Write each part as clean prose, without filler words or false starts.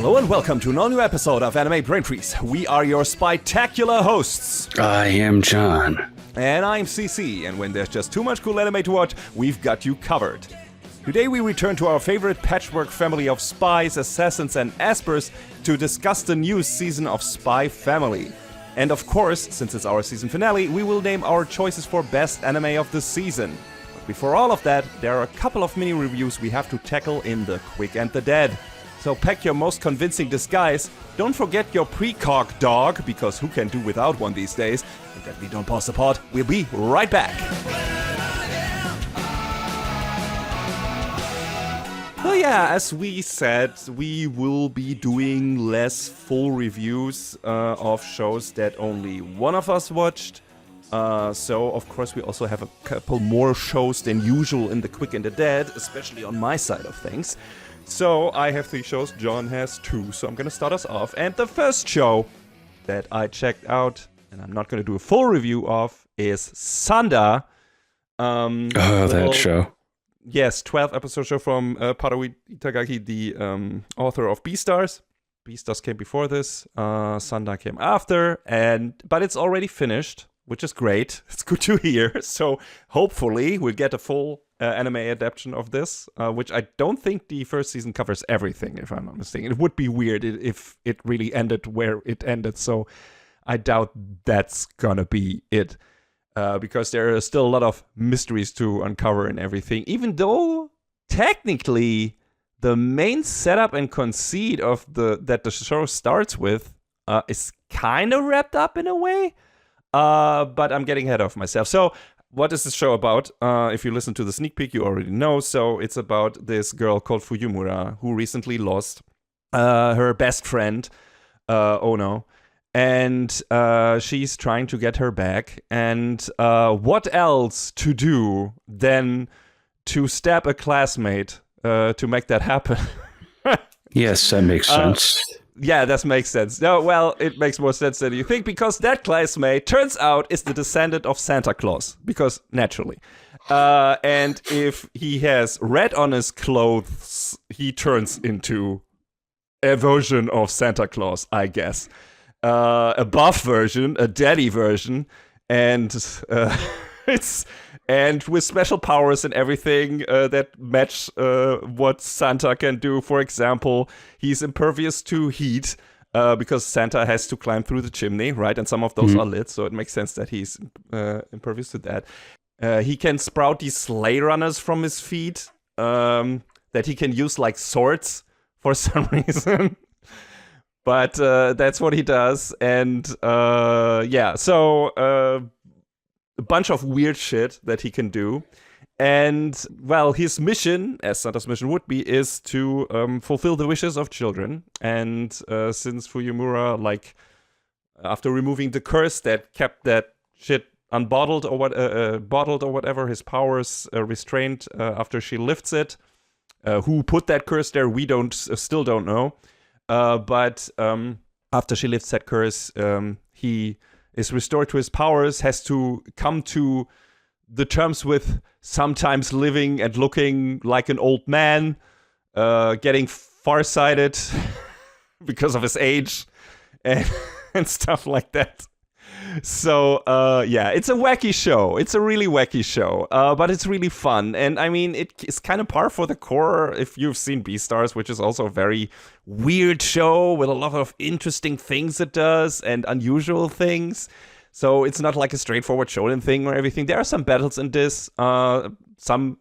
Hello and welcome to an all-new episode of Anime Brain Freeze. We are your spectacular hosts. I am John. And I'm CC, and when there's just too much cool anime to watch, we've got you covered. Today we return to our favorite patchwork family of spies, assassins, and aspers to discuss the new season of Spy Family. And of course, since it's our season finale, we will name our choices for best anime of the season. But before all of that, there are a couple of mini reviews we have to tackle in the Quick and the Dead. So pack your most convincing disguise, don't forget your precog dog, because who can do without one these days, and definitely don't pause the pod. We'll be right back. So yeah, as we said, we will be doing less full reviews of shows that only one of us watched. So of course we also have a couple more shows than usual in the Quick and the Dead, especially on my side of things. So I have 3 shows, John has 2, so I'm gonna start us off. And the first show that I checked out, and I'm not gonna do a full review of, is Sanda. That show. Yes, 12-episode show from Paru Itagaki, the author of Beastars. Beastars came before this, Sanda came after, but it's already finished, which is great. It's good to hear. So hopefully we'll get a full anime adaptation of this, which I don't think the first season covers everything, if I'm not mistaken. It would be weird if it really ended where it ended, so I doubt that's gonna be it. Because there are still a lot of mysteries to uncover and everything, even though technically the main setup and conceit of that the show starts with is kind of wrapped up in a way, but I'm getting ahead of myself. So what is this show about? If you listen to the sneak peek, you already know. So it's about this girl called Fuyumura who recently lost her best friend, Ono. And she's trying to get her back. And what else to do than to stab a classmate to make that happen? Yes, that makes sense. Yeah, that makes sense. No, well, it makes more sense than you think, because that classmate, turns out, is the descendant of Santa Claus. Because, naturally. And if he has red on his clothes, he turns into a version of Santa Claus, I guess. A buff version, a daddy version, and with special powers and everything that match what Santa can do. For example, he's impervious to heat because Santa has to climb through the chimney, right? And some of those are lit, so it makes sense that he's impervious to that. He can sprout these sleigh runners from his feet that he can use like swords for some reason. But that's what he does, and so a bunch of weird shit that he can do. And, well, his mission, as Santa's mission would be, is to fulfill the wishes of children. And since Fuyumura, after removing the curse that kept that shit unbottled or bottled or whatever, his powers restrained after she lifts it. Who put that curse there, we still don't know. But after she lifts that curse, he is restored to his powers, has to come to the terms with sometimes living and looking like an old man, getting farsighted because of his age, and stuff like that. So, it's a wacky show. It's a really wacky show, but it's really fun. And I mean, it's kind of par for the core if you've seen Beastars, which is also a very weird show with a lot of interesting things it does and unusual things. So it's not like a straightforward shonen thing or everything. There are some battles in this, some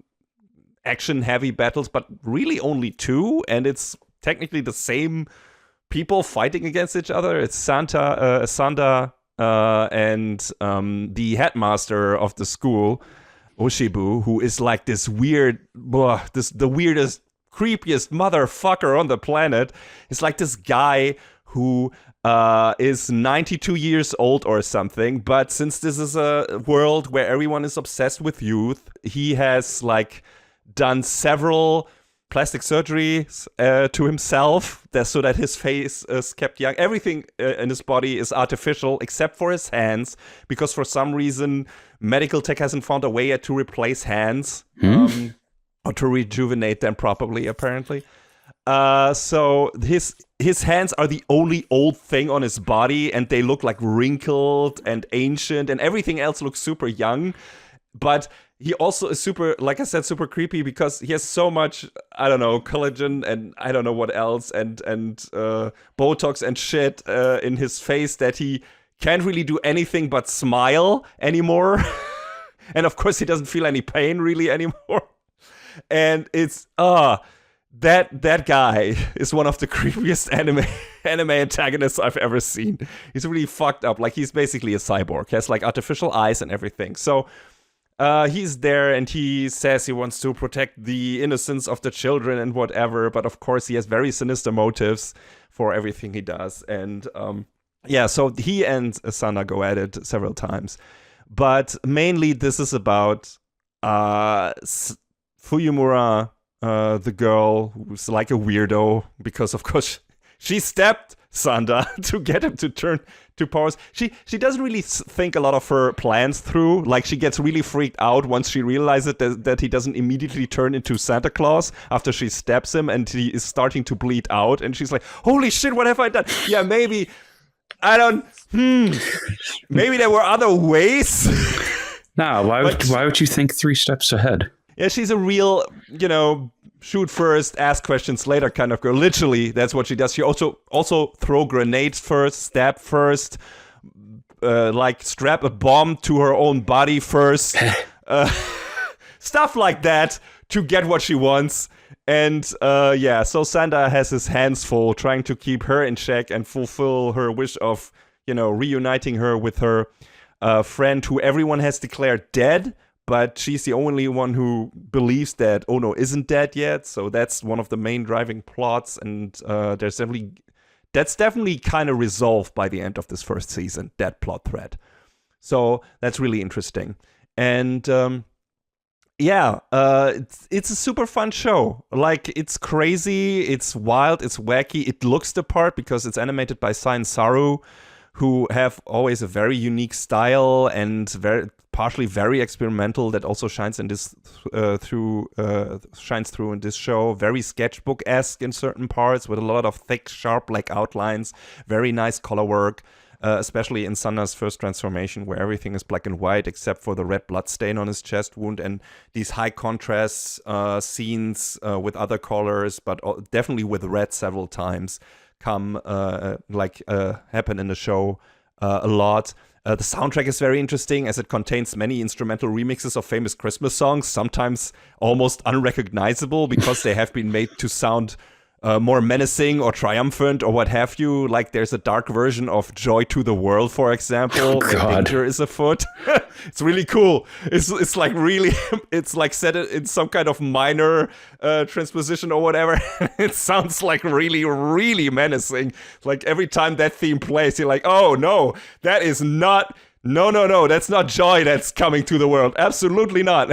action-heavy battles, but really only 2, and it's technically the same people fighting against each other. It's Sanda, and the headmaster of the school, Oshibu, who is like this weird, the weirdest, creepiest motherfucker on the planet. It's like this guy who is 92 years old or something, but since this is a world where everyone is obsessed with youth, he has done several plastic surgeries to himself so that his face is kept young. Everything in his body is artificial except for his hands, because for some reason medical tech hasn't found a way yet to replace hands or to rejuvenate them properly, apparently. So his hands are the only old thing on his body, and they look like wrinkled and ancient, and everything else looks super young. But he also is super, like I said, super creepy because he has so much, I don't know, collagen and I don't know what else, and Botox and shit in his face that he can't really do anything but smile anymore. And of course, he doesn't feel any pain really anymore. And it's that guy is one of the creepiest anime antagonists I've ever seen. He's really fucked up. Like, he's basically a cyborg. He has like artificial eyes and everything. So he's there and he says he wants to protect the innocence of the children and whatever. But of course, he has very sinister motives for everything he does. And so he and Sanda go at it several times. But mainly, this is about Fuyumura, the girl who's like a weirdo because, of course, she stabbed Sanda to get him to turn to powers. She doesn't really think a lot of her plans through. Like, she gets really freaked out once she realizes that he doesn't immediately turn into Santa Claus after she stabs him and he is starting to bleed out. And she's like, holy shit, what have I done? Yeah, maybe... maybe there were other ways. Why would you think 3 steps ahead? Yeah, she's a real, shoot first, ask questions later kind of girl. Literally, that's what she does. She also throw grenades first, stab first, like strap a bomb to her own body first. Stuff like that to get what she wants. And so Sanda has his hands full trying to keep her in check and fulfill her wish of, reuniting her with her friend who everyone has declared dead. But she's the only one who believes that Ono isn't dead yet. So that's one of the main driving plots. And that's definitely kind of resolved by the end of this first season, that plot thread. So that's really interesting. And it's a super fun show. Like, it's crazy, it's wild, it's wacky. It looks the part because it's animated by Sai Saru, who have always a very unique style and partially very experimental that also shines in this shines through in this show. Very sketchbook-esque in certain parts with a lot of thick, sharp like outlines. Very nice color work. Especially in Sanda's first transformation, where everything is black and white except for the red blood stain on his chest wound, and these high contrast scenes with other colors, but definitely with red several times, happen in the show a lot. The soundtrack is very interesting as it contains many instrumental remixes of famous Christmas songs, sometimes almost unrecognizable because they have been made to sound more menacing or triumphant or what have you. Like, there's a dark version of Joy to the World, for example, where danger is afoot. It's really cool. It's like really, it's like set in some kind of minor transposition or whatever. It sounds like really, really menacing. Like, every time that theme plays, you're like, oh no, that is not, no, that's not joy that's coming to the world. Absolutely not.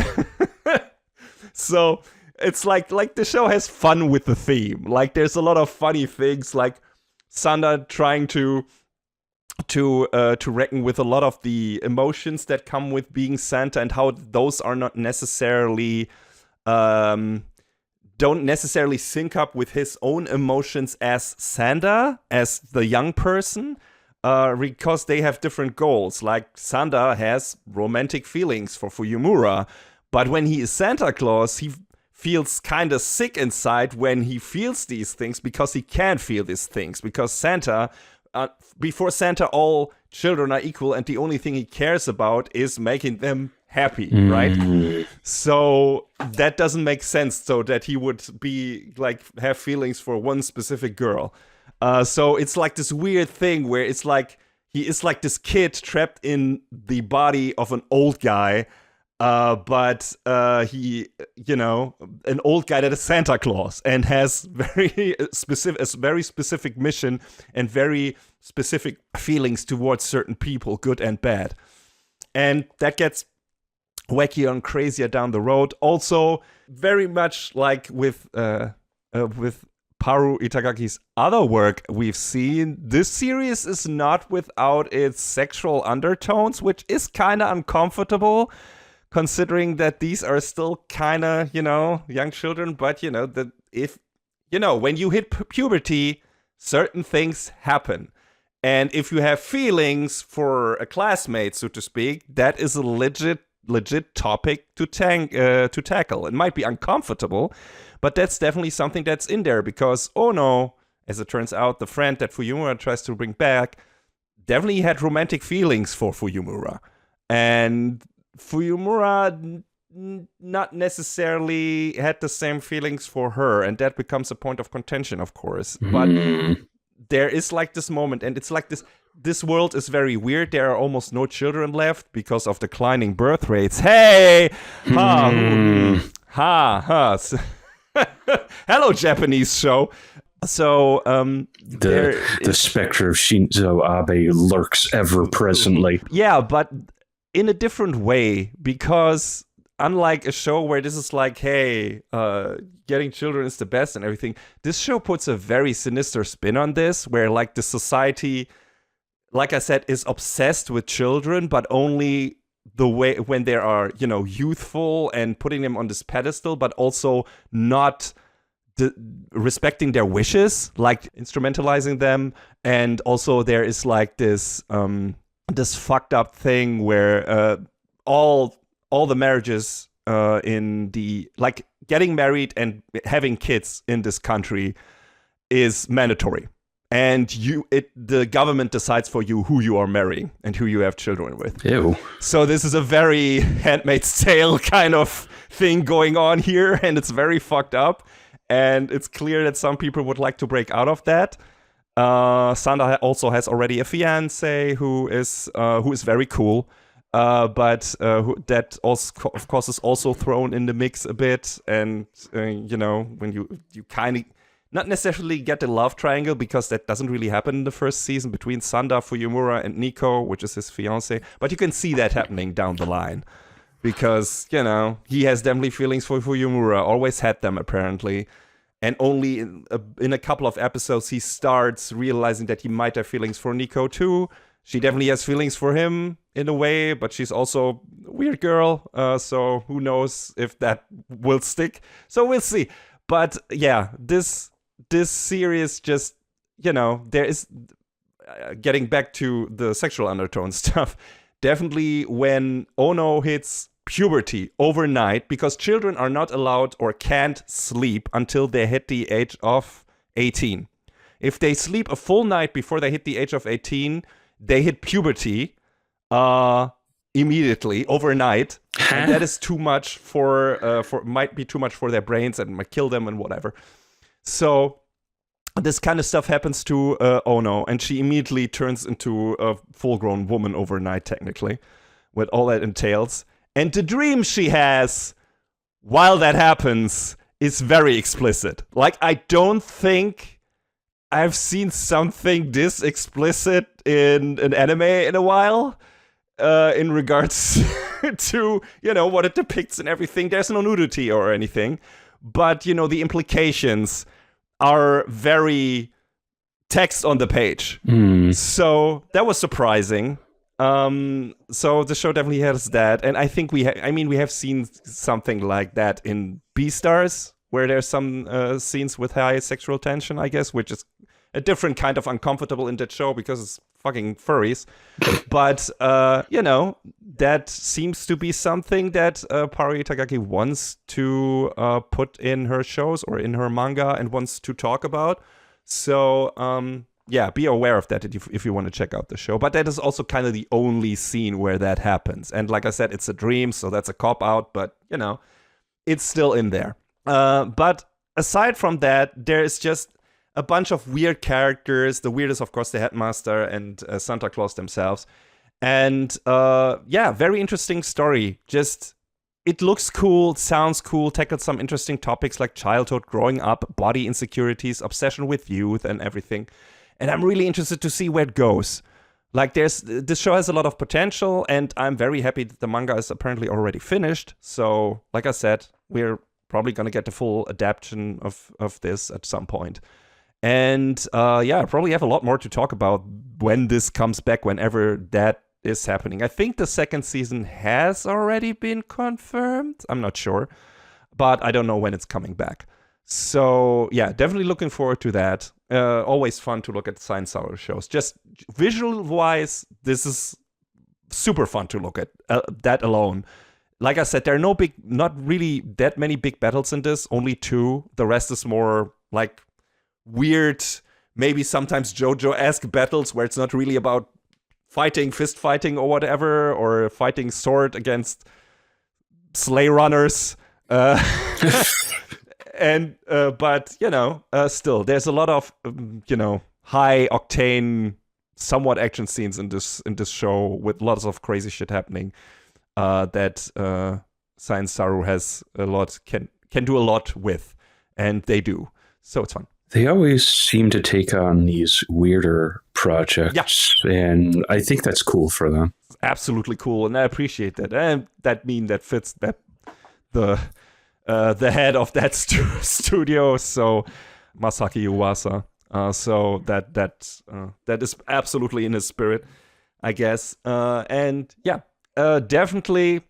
So it's like the show has fun with the theme. Like, there's a lot of funny things, like Sanda trying to reckon with a lot of the emotions that come with being Santa, and how those are not necessarily don't necessarily sync up with his own emotions as Sanda, as the young person, because they have different goals. Like, Sanda has romantic feelings for Fuyumura, but when he is Santa Claus, he feels kind of sick inside when he feels these things because he can't feel these things. Because Santa, before Santa, all children are equal, and the only thing he cares about is making them happy, right? So that doesn't make sense, so that he would be like have feelings for one specific girl. So it's like this weird thing where it's like he is like this kid trapped in the body of an old guy. But he, an old guy that is Santa Claus and has a very specific mission and very specific feelings towards certain people, good and bad. And that gets wackier and crazier down the road. Also, very much like with Paru Itagaki's other work we've seen, this series is not without its sexual undertones, which is kind of uncomfortable, considering that these are still kind of, young children, but, that if when you hit puberty, certain things happen. And if you have feelings for a classmate, so to speak, that is a legit topic to tackle. It might be uncomfortable, but that's definitely something that's in there because Ono, as it turns out, the friend that Fuyumura tries to bring back, definitely had romantic feelings for Fuyumura. And Fuyumura not necessarily had the same feelings for her, and that becomes a point of contention, of course. But there is like this moment, and it's like this world is very weird. There are almost no children left because of declining birth rates. Hey! Hello, Japanese show. So, the specter of Shinzo Abe lurks ever presently. Yeah, but in a different way, because unlike a show where this is like, hey, getting children is the best and everything, this show puts a very sinister spin on this, where like the society, like I said, is obsessed with children, but only the way when they are, youthful and putting them on this pedestal, but also not respecting their wishes, like instrumentalizing them. And also there is like this fucked up thing where all the marriages in the, like, getting married and having kids in this country is mandatory. And the government decides for you who you are marrying and who you have children with. Ew. So this is a very Handmaid's Tale kind of thing going on here, and it's very fucked up. And it's clear that some people would like to break out of that. Sanda also has already a fiance who is very cool, but that also, of course, is also thrown in the mix a bit. And when you kind of not necessarily get the love triangle, because that doesn't really happen in the first season between Sanda, Fuyumura, and Nico, which is his fiance. But you can see that happening down the line. Because, he has definitely feelings for Fuyumura, always had them apparently. And only in a couple of episodes, he starts realizing that he might have feelings for Nico too. She definitely has feelings for him in a way, but she's also a weird girl. So who knows if that will stick. So we'll see. But yeah, this series just, there is, getting back to the sexual undertone stuff, definitely when Ono hits puberty overnight, because children are not allowed or can't sleep until they hit the age of 18. If they sleep a full night before they hit the age of 18, they hit puberty immediately, overnight. And that is too much might be too much for their brains and might kill them and whatever. So this kind of stuff happens to Ono, and she immediately turns into a full-grown woman overnight, technically, with all that entails. And the dream she has while that happens is very explicit. Like, I don't think I've seen something this explicit in an anime in a while, in regards to, what it depicts and everything. There's no nudity or anything, but, the implications are very text on the page. So that was surprising. So the show definitely has that, and I think we have seen something like that in Beastars, where there's some scenes with high sexual tension, I guess, which is a different kind of uncomfortable in that show because it's fucking furries. But that seems to be something that Paru Itagaki wants to put in her shows or in her manga and wants to talk about. So be aware of that if you want to check out the show. But that is also kind of the only scene where that happens. And like I said, it's a dream, so that's a cop-out, but, it's still in there. But aside from that, there is just a bunch of weird characters. The weirdest, of course, the headmaster and Santa Claus themselves. And, very interesting story. Just, it looks cool, sounds cool, tackled some interesting topics like childhood, growing up, body insecurities, obsession with youth, and everything. And I'm really interested to see where it goes. Like, this show has a lot of potential, and I'm very happy that the manga is apparently already finished. So, like I said, we're probably going to get the full adaptation of this at some point. And, probably have a lot more to talk about when this comes back, whenever that is happening. I think the second season has already been confirmed. I'm not sure. But I don't know when it's coming back. So yeah, definitely looking forward to that. Always fun to look at Science Saru shows. Just visual wise, this is super fun to look at. That alone. Like I said, there are not really that many big battles in this. Only 2. The rest is more like weird, maybe sometimes JoJo-esque battles where it's not really about fist fighting or whatever, or fighting sword against sleigh runners. But still, there's a lot of high octane, somewhat action scenes in this show with lots of crazy shit happening. That Science Saru has a lot can do a lot with, and they do. So it's fun. They always seem to take on these weirder projects, and I think that's cool for them. Absolutely cool, and I appreciate that. And that fits that the head of that studio, so Masaki Uwasa. So that is absolutely in his spirit, I guess. Definitely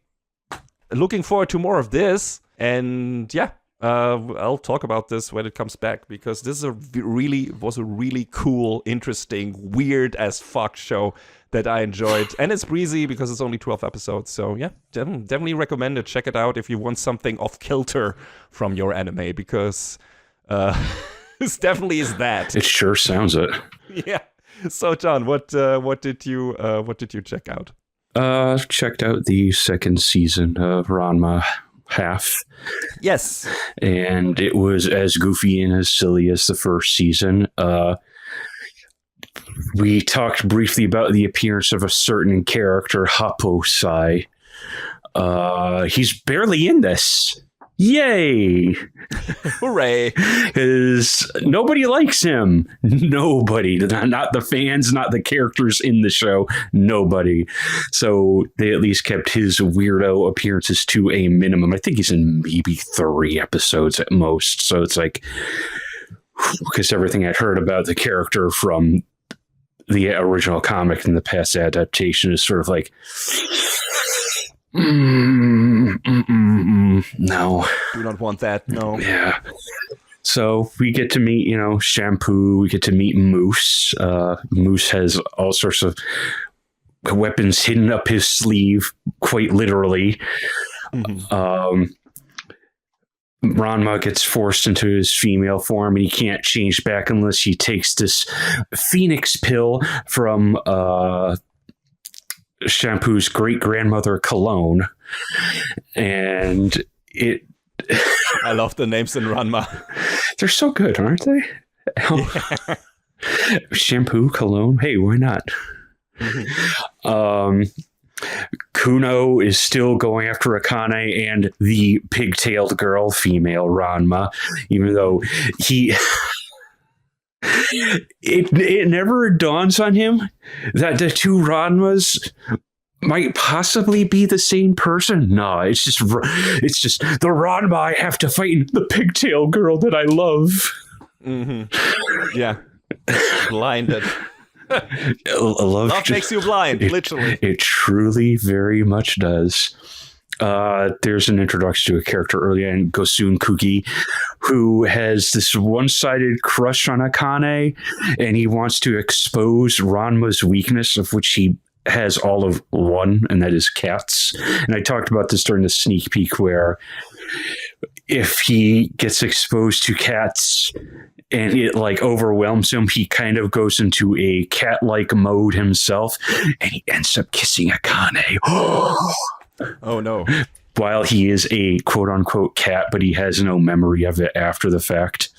looking forward to more of this. And I'll talk about this when it comes back, because this was a really cool, interesting, weird as fuck show that I enjoyed. And it's breezy because it's only 12 episodes. So yeah, definitely recommend it. Check it out if you want something off kilter from your anime, because this definitely is that. It sure sounds it. Yeah. So John, what did you check out? Checked out the second season of Ranma half. Yes. And it was as goofy and as silly as the first season. We talked briefly about the appearance of a certain character, Hapo-sai. He's barely in this. Yay! Hooray! Because nobody likes him. Nobody. Not the fans, not the characters in the show. Nobody. So they at least kept his weirdo appearances to a minimum. I think he's in maybe 3 episodes at most. So it's like, because everything I'd heard about the character from the original comic and the past adaptation is sort of like, no. Do not want that. No. Yeah. So we get to meet, Shampoo. We get to meet Moose. Moose has all sorts of weapons hidden up his sleeve, quite literally. Mm-hmm. Ranma gets forced into his female form, and he can't change back unless he takes this Phoenix pill from Shampoo's great-grandmother Cologne. And it... I love the names in Ranma. They're so good, aren't they? Yeah. Shampoo, Cologne. Hey, why not? Mm-hmm. Kuno is still going after Akane and the pigtailed girl, female Ranma, even though it never dawns on him that the 2 Ranmas might possibly be the same person. No, it's just the Ranma I have to fight, the pigtail girl that I love. Mm-hmm. Yeah, blinded. Love makes you blind, literally. It truly very much does. There's an introduction to a character earlier in Gosun Kugi, who has this one-sided crush on Akane, and he wants to expose Ranma's weakness, of which he has all of one, and that is cats. And I talked about this during the sneak peek, where if he gets exposed to cats and it overwhelms him, he kind of goes into a cat-like mode himself, and he ends up kissing Akane. Oh no. While he is a quote-unquote cat, but he has no memory of it after the fact.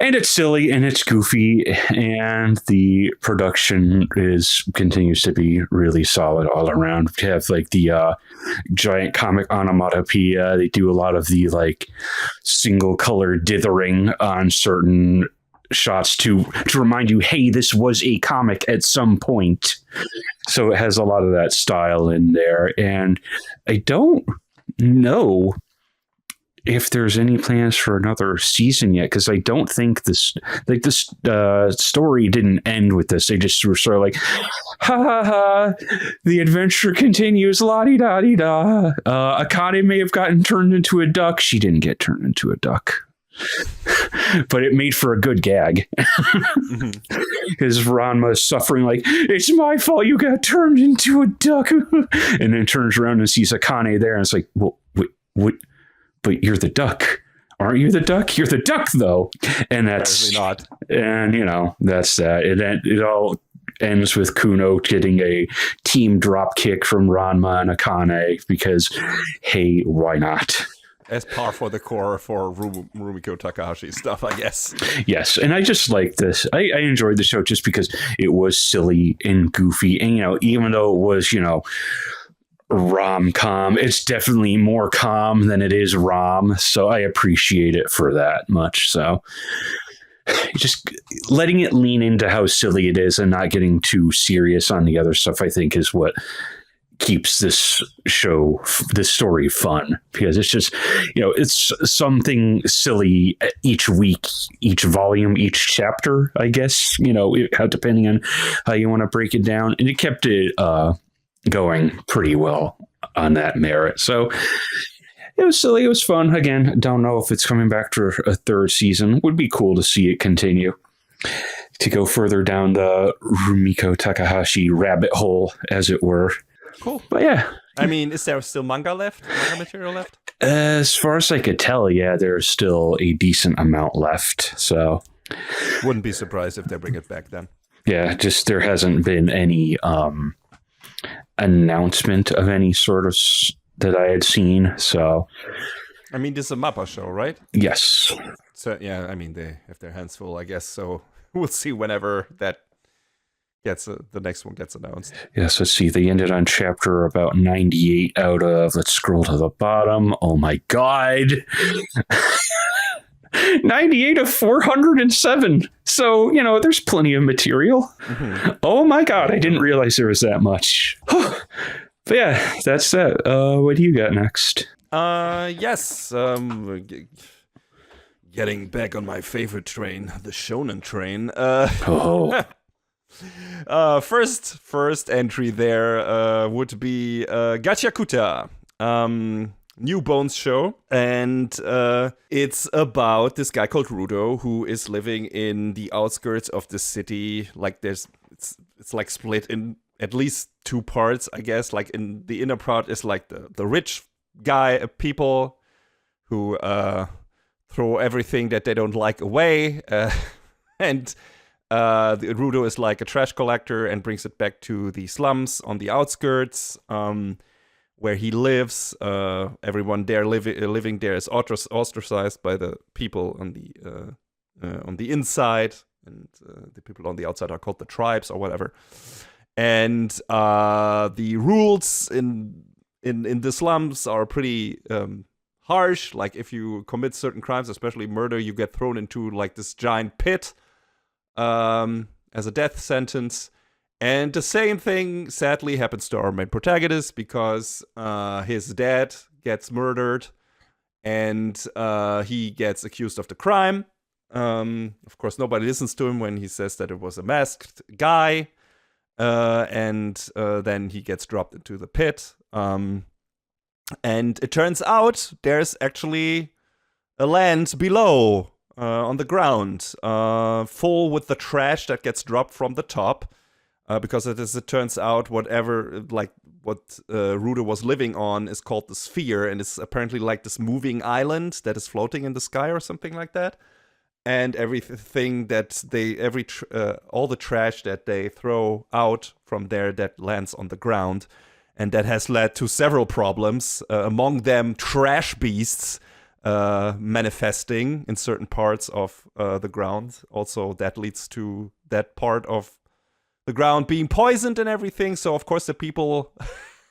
And it's silly and it's goofy, and the production continues to be really solid all around. We have the giant comic onomatopoeia. They do a lot of the single color dithering on certain shots to remind you, hey, this was a comic at some point. So it has a lot of that style in there. And I don't know if there's any plans for another season yet, because I don't think this story didn't end with this. They just were sort of like, ha ha ha, the adventure continues, la di da di da. Akane may have gotten turned into a duck. She didn't get turned into a duck. But it made for a good gag because Ranma is suffering like, it's my fault you got turned into a duck, and then turns around and sees Akane there, and it's like, well, wait, but you're the duck, aren't you? The duck, you're the duck though, and that's not. And that's that. It all ends with Kuno getting a team drop kick from Ranma and Akane because, hey, why not? As par for the core for Rumiko Takahashi stuff, I guess. Yes, and I just like this. I enjoyed the show just because it was silly and goofy, and even though it was rom-com, it's definitely more com than it is rom. So I appreciate it for that much. So just letting it lean into how silly it is and not getting too serious on the other stuff, I think, is what keeps this story fun, because it's just, it's something silly each week, each volume, each chapter, I guess, depending on how you want to break it down. And it kept it going pretty well on that merit. So it was silly. It was fun. Again, don't know if it's coming back for a third season. Would be cool to see it continue to go further down the Rumiko Takahashi rabbit hole, as it were. Cool. But yeah. I mean, is there still manga material left? As far as I could tell, yeah, there's still a decent amount left. So wouldn't be surprised if they bring it back then. Yeah, just there hasn't been any announcement of any sort of that I had seen. So I mean, this is a MAPPA show, right? Yes. So yeah, I mean, they have their hands full, I guess. So we'll see whenever that the next one gets announced. Yes, let's see. They ended on chapter about 98 out of, let's scroll to the bottom. Oh my God. 98 of 407. So, there's plenty of material. Mm-hmm. Oh my God. I didn't realize there was that much. But yeah, that's that. What do you got next? Yes. Getting back on my favorite train, the shonen train. First entry there would be Gachiakuta, new Bones show, and it's about this guy called Rudo who is living in the outskirts of the city. Like it's like split in at least two parts, I guess. Like in the inner part is like the rich guy people who throw everything that they don't like away, and the Rudo is like a trash collector and brings it back to the slums on the outskirts, where he lives. Everyone there living there is ostracized by the people on the inside, and the people on the outside are called the tribes or whatever. And the rules in the slums are pretty harsh. Like if you commit certain crimes, especially murder, you get thrown into like this giant pit as a death sentence. And the same thing sadly happens to our main protagonist, because his dad gets murdered and he gets accused of the crime. Of course, nobody listens to him when he says that it was a masked guy, and then he gets dropped into the pit. And it turns out there's actually a land below, on the ground, full with the trash that gets dropped from the top. Because it turns out what Rudo was living on is called the Sphere, and it's apparently like this moving island that is floating in the sky or something like that. And everything that all the trash that they throw out from there that lands on the ground, and that has led to several problems. Among them, trash beasts manifesting in certain parts of the ground. Also, that leads to that part of the ground being poisoned and everything. So, of course, the people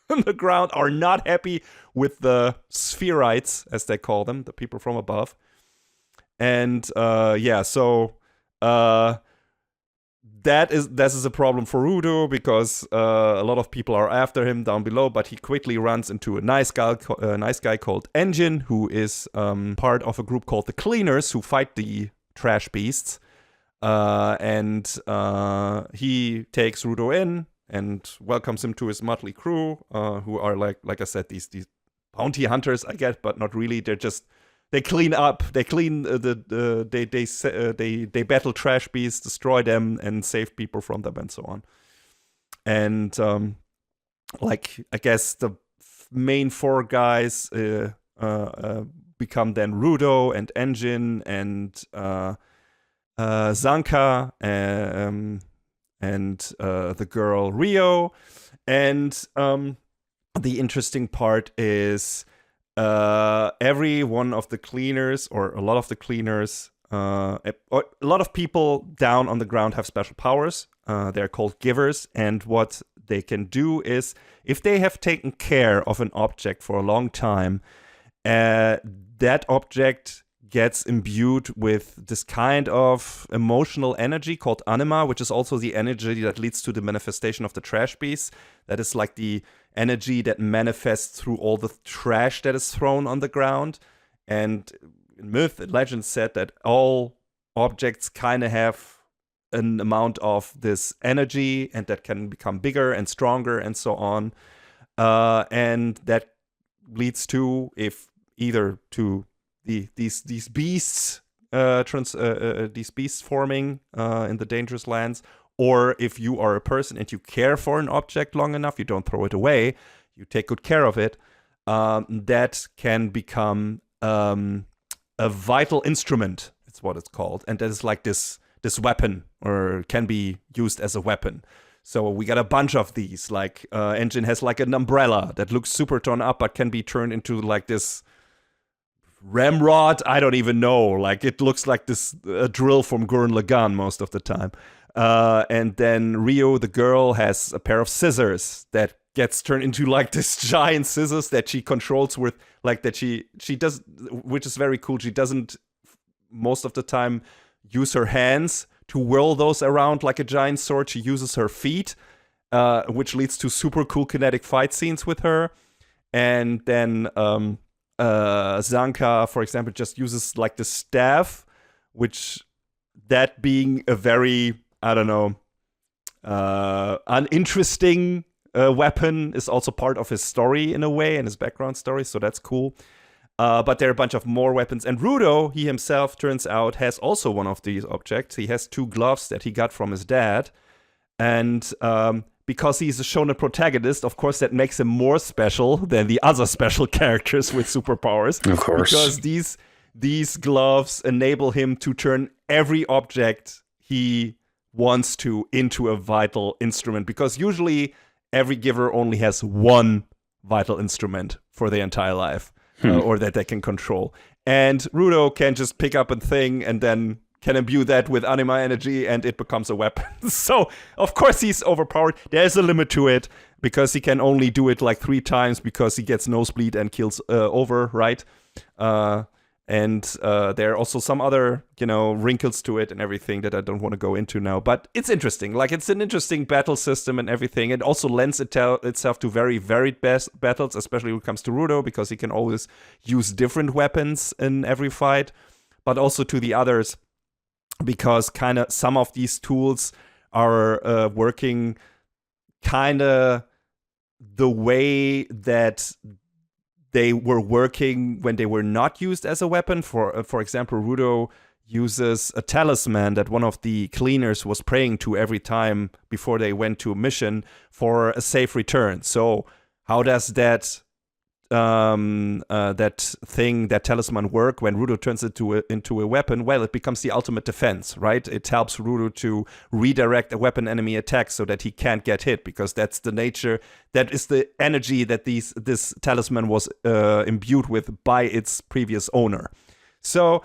on the ground are not happy with the spherites, as they call them, the people from above. And, so this is a problem for Rudo because a lot of people are after him down below, but he quickly runs into a nice guy called Engine, who is part of a group called the Cleaners, who fight the trash beasts. And he takes Rudo in and welcomes him to his motley crew, who are like I said, these bounty hunters, I guess, but not really. They clean up. They clean they battle trash beasts, destroy them, and save people from them, and so on. And I guess the main four guys become then Rudo and Engine and Zanka and the girl Rio. And the interesting part is every one of the cleaners, or a lot of the cleaners, or a lot of people down on the ground have special powers. They're called givers, and what they can do is, if they have taken care of an object for a long time, that object gets imbued with this kind of emotional energy called anima, which is also the energy that leads to the manifestation of the trash beasts. That is like the energy that manifests through all the trash that is thrown on the ground. And myth and legend said that all objects kind of have an amount of this energy, and that can become bigger and stronger and so on. And that leads to, if either to these beasts these beasts forming in the dangerous lands, or if you are a person and you care for an object long enough, you don't throw it away, you take good care of it, that can become a vital instrument. It's what it's called, and that is like this weapon, or can be used as a weapon. So we got a bunch of these. Like Engine has like an umbrella that looks super torn up, but can be turned into like this ramrod. I don't even know. Like it looks like a drill from Gurren Lagann most of the time. And then Rio, the girl, has a pair of scissors that gets turned into like this giant scissors that she controls with, like that she does, which is very cool. She doesn't most of the time use her hands to whirl those around like a giant sword. She uses her feet, which leads to super cool kinetic fight scenes with her. And then Zanka, for example, just uses like the staff, which, that being a very, I don't know, uninteresting weapon, is also part of his story in a way, and his background story, so that's cool. But there are a bunch of more weapons. And Rudo, he himself, turns out, has also one of these objects. He has 2 gloves that he got from his dad. And because he's a shonen protagonist, of course, that makes him more special than the other special characters with superpowers. Of course. Because these gloves enable him to turn every object he wants to into a vital instrument. Because usually every giver only has one vital instrument for their entire life. Or that they can control. And Rudo can just pick up a thing and then can imbue that with anima energy, and it becomes a weapon. So, of course, he's overpowered. There's a limit to it, because he can only do it like 3 times, because he gets nosebleed and kills over, right? And there are also some other, wrinkles to it and everything that I don't want to go into now. But it's interesting. Like, it's an interesting battle system and everything. It also lends itself to very varied battles, especially when it comes to Rudo, because he can always use different weapons in every fight. But also to the others, because kind of some of these tools are working kind of the way that they were working when they were not used as a weapon. For example, Rudo uses a talisman that one of the cleaners was praying to every time before they went to a mission for a safe return. So how does that talisman work when Rudo turns it into a weapon? Well, it becomes the ultimate defense, right? It helps Rudo to redirect a weapon enemy attack so that he can't get hit, because that's the nature, that is the energy that this talisman was imbued with by its previous owner. So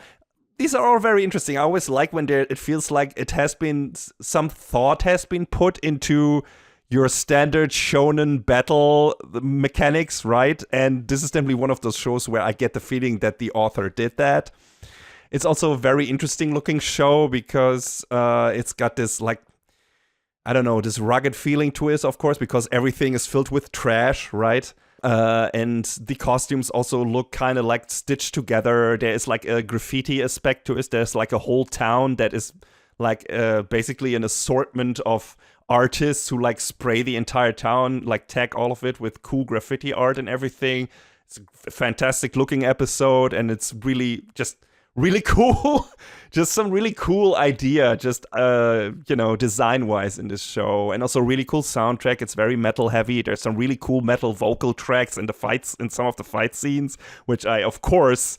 these are all very interesting. I always like when it feels like it has been, some thought has been put into your standard shonen battle mechanics, right? And this is definitely one of those shows where I get the feeling that the author did that. It's also a very interesting looking show, because it's got this, like, I don't know, this rugged feeling to it, of course, because everything is filled with trash, right? And the costumes also look kind of like stitched together. There is like a graffiti aspect to it. There's like a whole town that is like basically an assortment of artists who like spray the entire town, like tag all of it with cool graffiti art and everything. It's a fantastic looking episode, and it's really just really cool. Just some really cool idea, just design wise in this show, and also really cool soundtrack. It's very metal heavy. There's some really cool metal vocal tracks in the fights, in some of the fight scenes, which I of course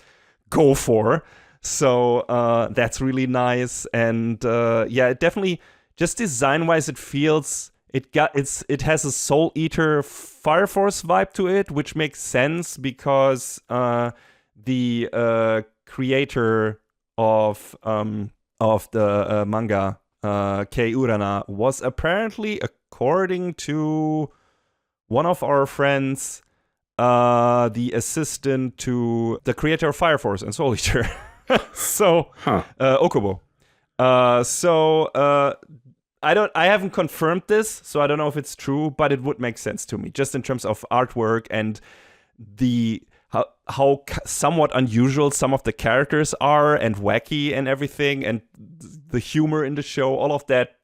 go for. So that's really nice, and it definitely, just design wise, it feels it has a Soul Eater Fire Force vibe to it, which makes sense because the creator of the manga, Kei Urana, was apparently, according to one of our friends, the assistant to the creator of Fire Force and Soul Eater. Okubo. I haven't confirmed this, so I don't know if it's true, but it would make sense to me, just in terms of artwork and how somewhat unusual some of the characters are, and wacky and everything, and the humor in the show. All of that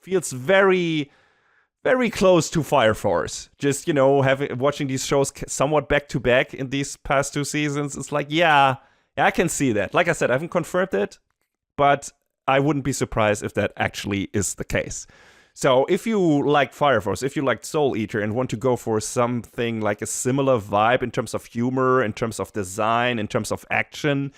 feels very, very close to Fire Force. Just, watching these shows somewhat back to back in these past 2 seasons, it's like, yeah, I can see that. Like I said, I haven't confirmed it, but I wouldn't be surprised if that actually is the case. So if you like Fire Force, if you like Soul Eater and want to go for something like a similar vibe in terms of humor, in terms of design, in terms of action,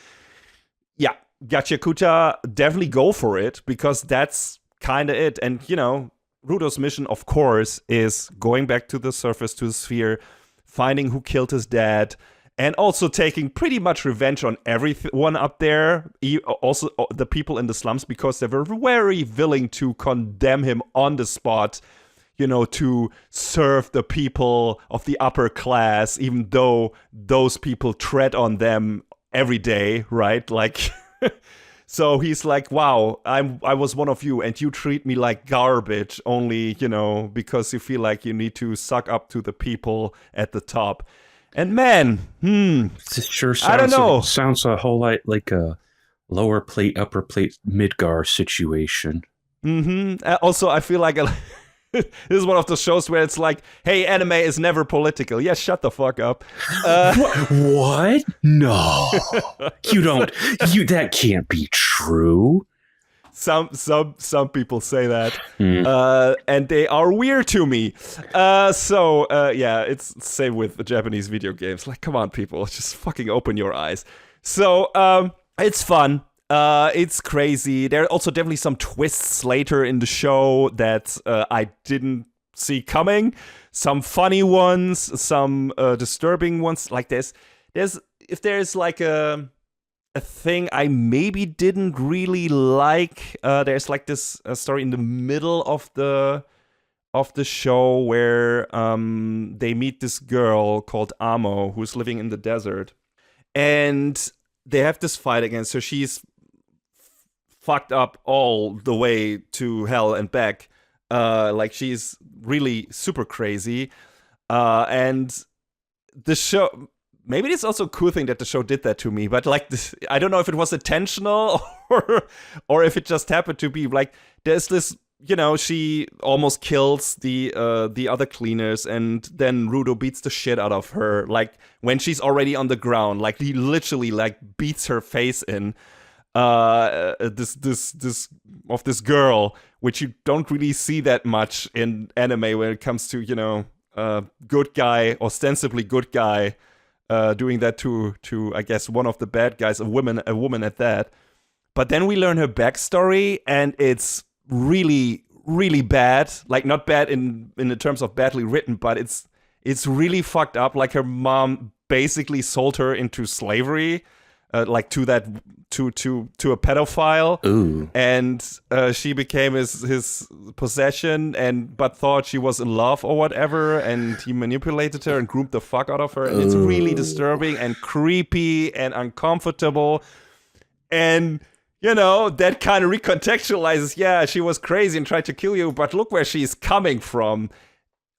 yeah, Gachiakuta, definitely go for it, because that's kind of it. And, Rudo's mission, of course, is going back to the surface, to the sphere, finding who killed his dad, and also taking pretty much revenge on everyone up there, also the people in the slums, because they were very willing to condemn him on the spot, to serve the people of the upper class, even though those people tread on them every day, right? Like, so he's like, wow, I was one of you, and you treat me like garbage only, because you feel like you need to suck up to the people at the top. And man, this sure sounds, I don't know. Sounds a whole lot like a lower plate, upper plate, Midgar situation. Also, I feel like this is one of the shows where it's like, hey, anime is never political. Yeah, shut the fuck up. What? No, you don't. That can't be true. Some people say that, and they are weird to me. It's the same with the Japanese video games. Like, come on, people, just fucking open your eyes. So it's fun. It's crazy. There are also definitely some twists later in the show that I didn't see coming. Some funny ones, some disturbing ones. Like if there's like a thing I maybe didn't really like. There's like this story in the middle of the show where they meet this girl called Amo, who's living in the desert, and they have this fight against her. She's fucked up all the way to hell and back. Like, she's really super crazy, and the show. Maybe it's also a cool thing that the show did that to me, but like this, I don't know if it was intentional or if it just happened to be. Like, there's this, she almost kills the other cleaners, and then Rudo beats the shit out of her. Like, when she's already on the ground, like he literally like beats her face in. This girl, which you don't really see that much in anime when it comes to good guy, ostensibly good guy. Doing that to I guess one of the bad guys, a woman at that. But then we learn her backstory, and it's really, really bad. Like, not bad in the terms of badly written, but it's really fucked up. Like, her mom basically sold her into slavery, like to a pedophile. Ooh. And she became his possession, but thought she was in love or whatever, and he manipulated her and groomed the fuck out of her. And it's really disturbing and creepy and uncomfortable. And that kind of recontextualizes, yeah, she was crazy and tried to kill you, but look where she's coming from.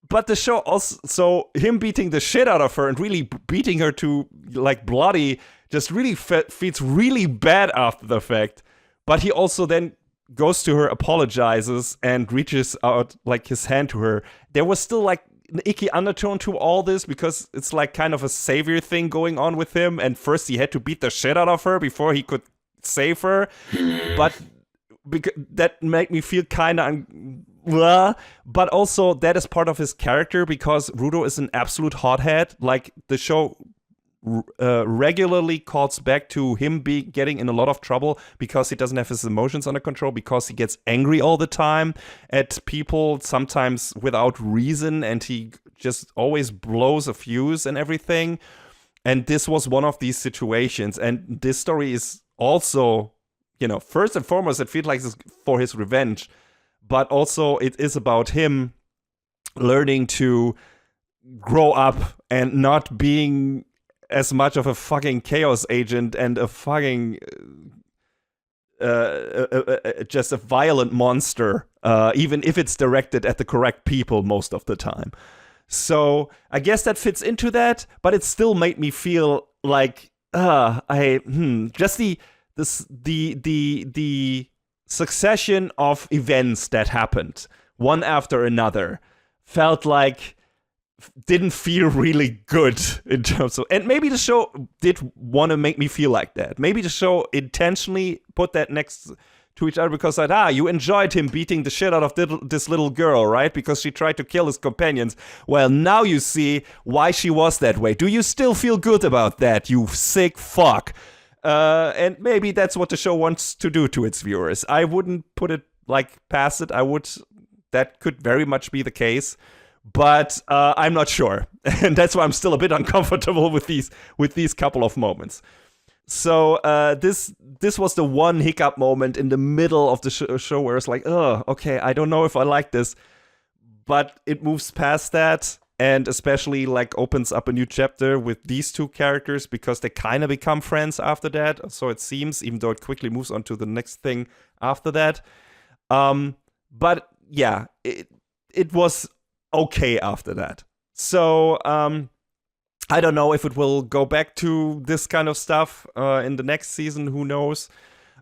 But the show also, so him beating the shit out of her and really beating her to like bloody, just really feels really bad after the fact. But he also then goes to her, apologizes, and reaches out like his hand to her. There was still like an icky undertone to all this because it's like kind of a savior thing going on with him. And first he had to beat the shit out of her before he could save her. But that made me feel kind of but also that is part of his character because Rudo is an absolute hothead. Like the show regularly calls back to him getting in a lot of trouble because he doesn't have his emotions under control, because he gets angry all the time at people, sometimes without reason, and he just always blows a fuse and everything. And this was one of these situations. And this story is also, first and foremost, it feels like it's for his revenge. But also it is about him learning to grow up and not being as much of a fucking chaos agent and a fucking just a violent monster, even if it's directed at the correct people most of the time. So I guess that fits into that, but it still made me feel like just the succession of events that happened one after another felt like didn't feel really good in terms of, and maybe the show did want to make me feel like that. Maybe the show intentionally put that next to each other because you enjoyed him beating the shit out of this little girl, right? Because she tried to kill his companions. Well, now you see why she was that way. Do you still feel good about that, you sick fuck? And maybe that's what the show wants to do to its viewers. I wouldn't put it past it. That could very much be the case, but I'm not sure, and that's why I'm still a bit uncomfortable with these couple of moments. So this was the one hiccup moment in the middle of the show where it's like, oh, okay, I don't know if I like this, but it moves past that. And especially opens up a new chapter with these two characters because they kind of become friends after that. So it seems, even though it quickly moves on to the next thing after that. But yeah, it was okay after that. So I don't know if it will go back to this kind of stuff in the next season. Who knows?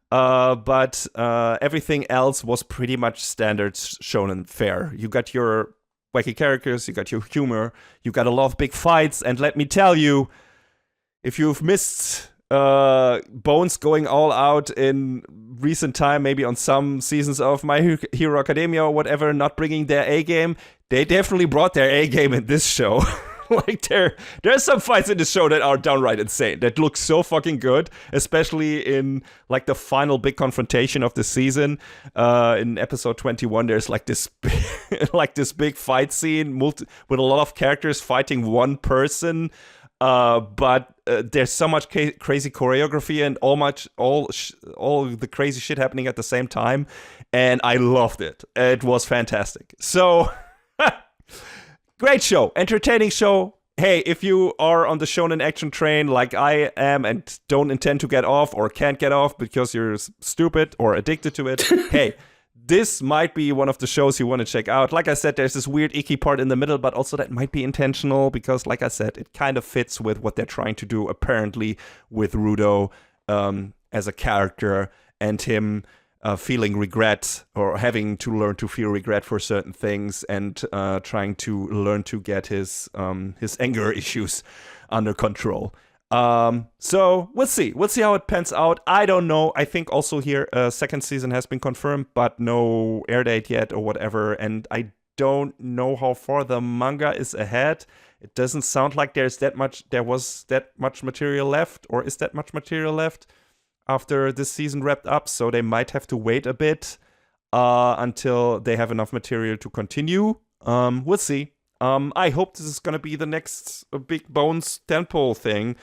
But everything else was pretty much standard shonen fare. You got your wacky characters, you got your humor, you got a lot of big fights, and let me tell you, if you've missed Bones going all out in recent time, maybe on some seasons of My Hero Academia or whatever, not bringing their A game, they definitely brought their A game in this show. There's some fights in the show that are downright insane, that look so fucking good, especially in the final big confrontation of the season. In episode 21, there's this this big fight scene with a lot of characters fighting one person, but there's so much crazy choreography and all the crazy shit happening at the same time, and I loved it. It was fantastic. So great show, entertaining show. Hey, if you are on the shonen action train like I am and don't intend to get off or can't get off because you're stupid or addicted to it, hey, this might be one of the shows you want to check out. Like I said, there's this weird icky part in the middle, but also that might be intentional because, like I said, it kind of fits with what they're trying to do, apparently, with Rudo as a character and him feeling regret or having to learn to feel regret for certain things and trying to learn to get his anger issues under control. So we'll see. We'll see how it pans out. I don't know. I think also here second season has been confirmed, but no air date yet or whatever. And I don't know how far the manga is ahead. It doesn't sound like there was that much material left, or is that much material left after this season wrapped up, so they might have to wait a bit until they have enough material to continue. We'll see. I hope this is going to be the next big Bones tentpole thing.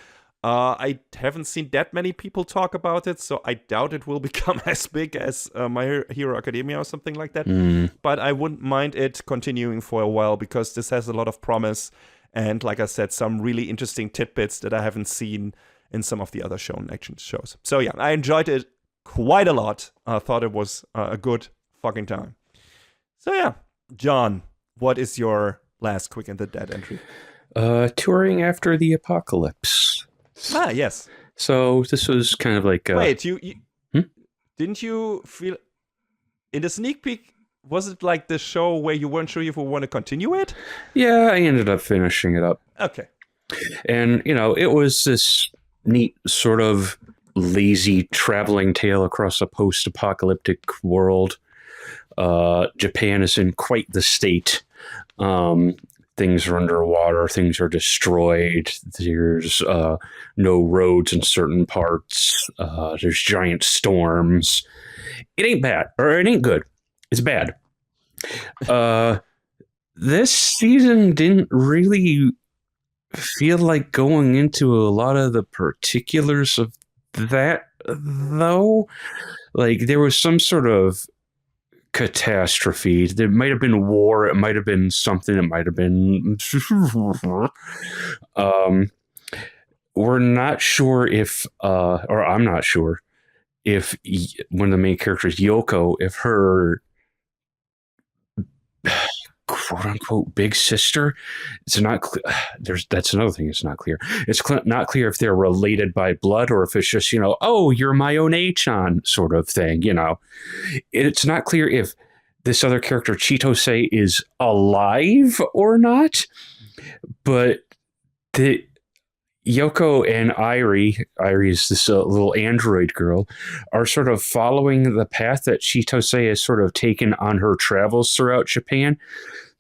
I haven't seen that many people talk about it, so I doubt it will become as big as My Hero Academia or something like that. But I wouldn't mind it continuing for a while because this has a lot of promise and, like I said, some really interesting tidbits that I haven't seen in some of the other shonen action shows. So yeah, I enjoyed it quite a lot. I thought it was a good fucking time. So yeah, John, what is your last Quick and the Dead entry? Touring after the apocalypse. Yes. So this was kind of like... Wait, you didn't you feel... In the sneak peek, was it like the show where you weren't sure if you want to continue it? Yeah, I ended up finishing it up. Okay. And, it was this neat sort of lazy traveling tale across a post-apocalyptic world. Japan is in quite the state. Things are underwater. Things are destroyed. There's no roads in certain parts. There's giant storms. It ain't bad, or it ain't good. It's bad. This season didn't really feel like going into a lot of the particulars of that, though. Like, there was some sort of catastrophe. There might have been war. It might have been something. It might have been... we're not sure if... or I'm not sure if one of the main characters, Yoko, if her quote-unquote big sister, it's not clear. That's another thing that's not clear. It's not clear if they're related by blood or if it's just, oh, you're my One-chan sort of thing, It's not clear if this other character, Chitose, is alive or not, but the Yoko and Irie is this little android girl, are sort of following the path that Chitose has sort of taken on her travels throughout Japan.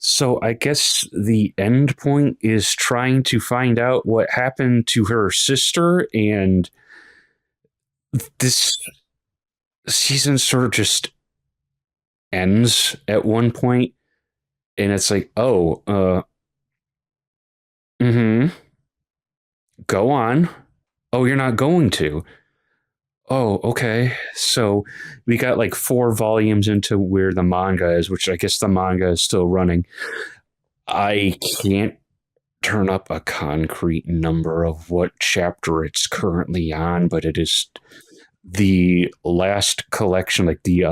So I guess the end point is trying to find out what happened to her sister, and this season sort of just ends at one point, and it's like, go on. Oh, you're not going to. Oh, okay. So we got like 4 volumes into where the manga is, which I guess the manga is still running. I can't turn up a concrete number of what chapter it's currently on, but it is the last collection, like the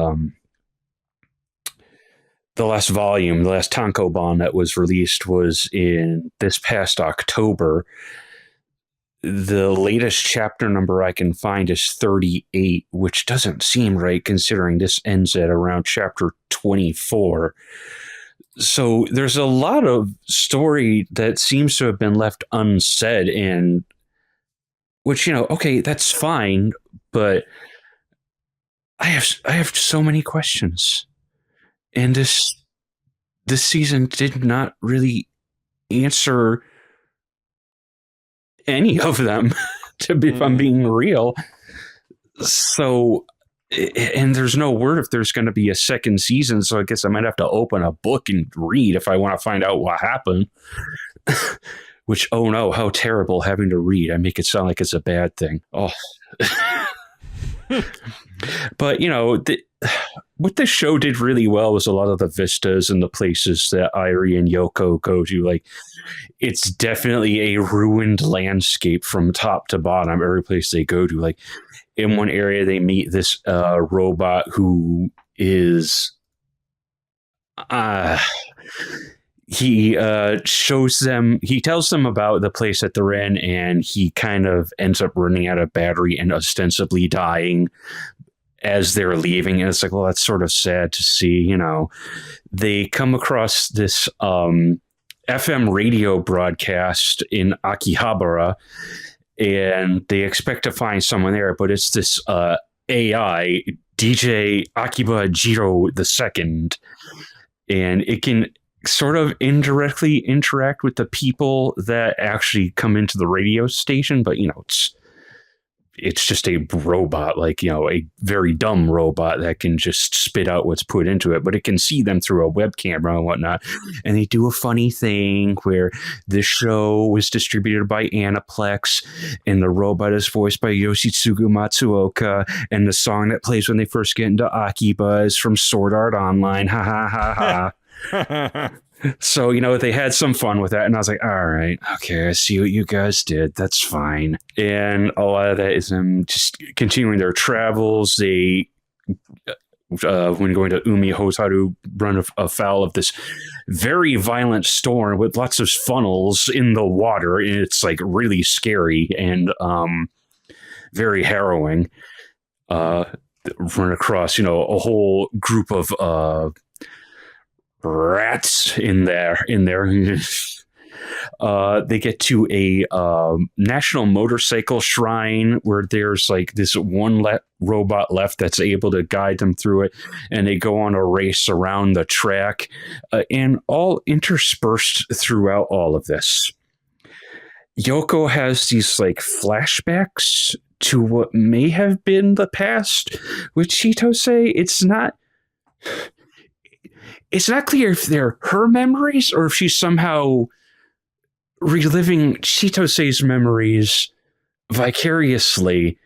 last volume, the last tankobon that was released was in this past October. The latest chapter number I can find is 38, which doesn't seem right considering this ends at around chapter 24. So there's a lot of story that seems to have been left unsaid, and which, okay, that's fine, but I have so many questions. And this season did not really answer any of them, if I'm being real. So, and there's no word if there's going to be a second season, so I guess I might have to open a book and read if I want to find out what happened. Which, oh no, how terrible having to read. I make it sound like it's a bad thing. Oh. But, what this show did really well was a lot of the vistas and the places that Irie and Yoko go to. Like, it's definitely a ruined landscape from top to bottom, every place they go to. Like, in one area, they meet this robot who is... he tells them about the place that they're in, and he kind of ends up running out of battery and ostensibly dying as they're leaving. And it's like, well, that's sort of sad to see. They come across this FM radio broadcast in Akihabara, and they expect to find someone there, but it's this AI, DJ Akiba Jiro II, and it can sort of indirectly interact with the people that actually come into the radio station, but it's just a robot, like, a very dumb robot that can just spit out what's put into it, but it can see them through a web camera and whatnot. And they do a funny thing where the show was distributed by Aniplex, and the robot is voiced by Yoshitsugu Matsuoka, and the song that plays when they first get into Akiba is from Sword Art Online. Ha ha ha ha. So, they had some fun with that. And I was like, all right, okay, I see what you guys did. That's fine. And a lot of that is them just continuing their travels. They, when going to Umi Hotaru, run afoul of this very violent storm with lots of funnels in the water. And it's like really scary and very harrowing. Run across, a whole group of rats in there. They get to a national motorcycle shrine where there's like this one robot left that's able to guide them through it, and they go on a race around the track, and all interspersed throughout all of this, Yoko has these like flashbacks to what may have been the past with Chitose. It's not clear if they're her memories or if she's somehow reliving Chitose's memories vicariously.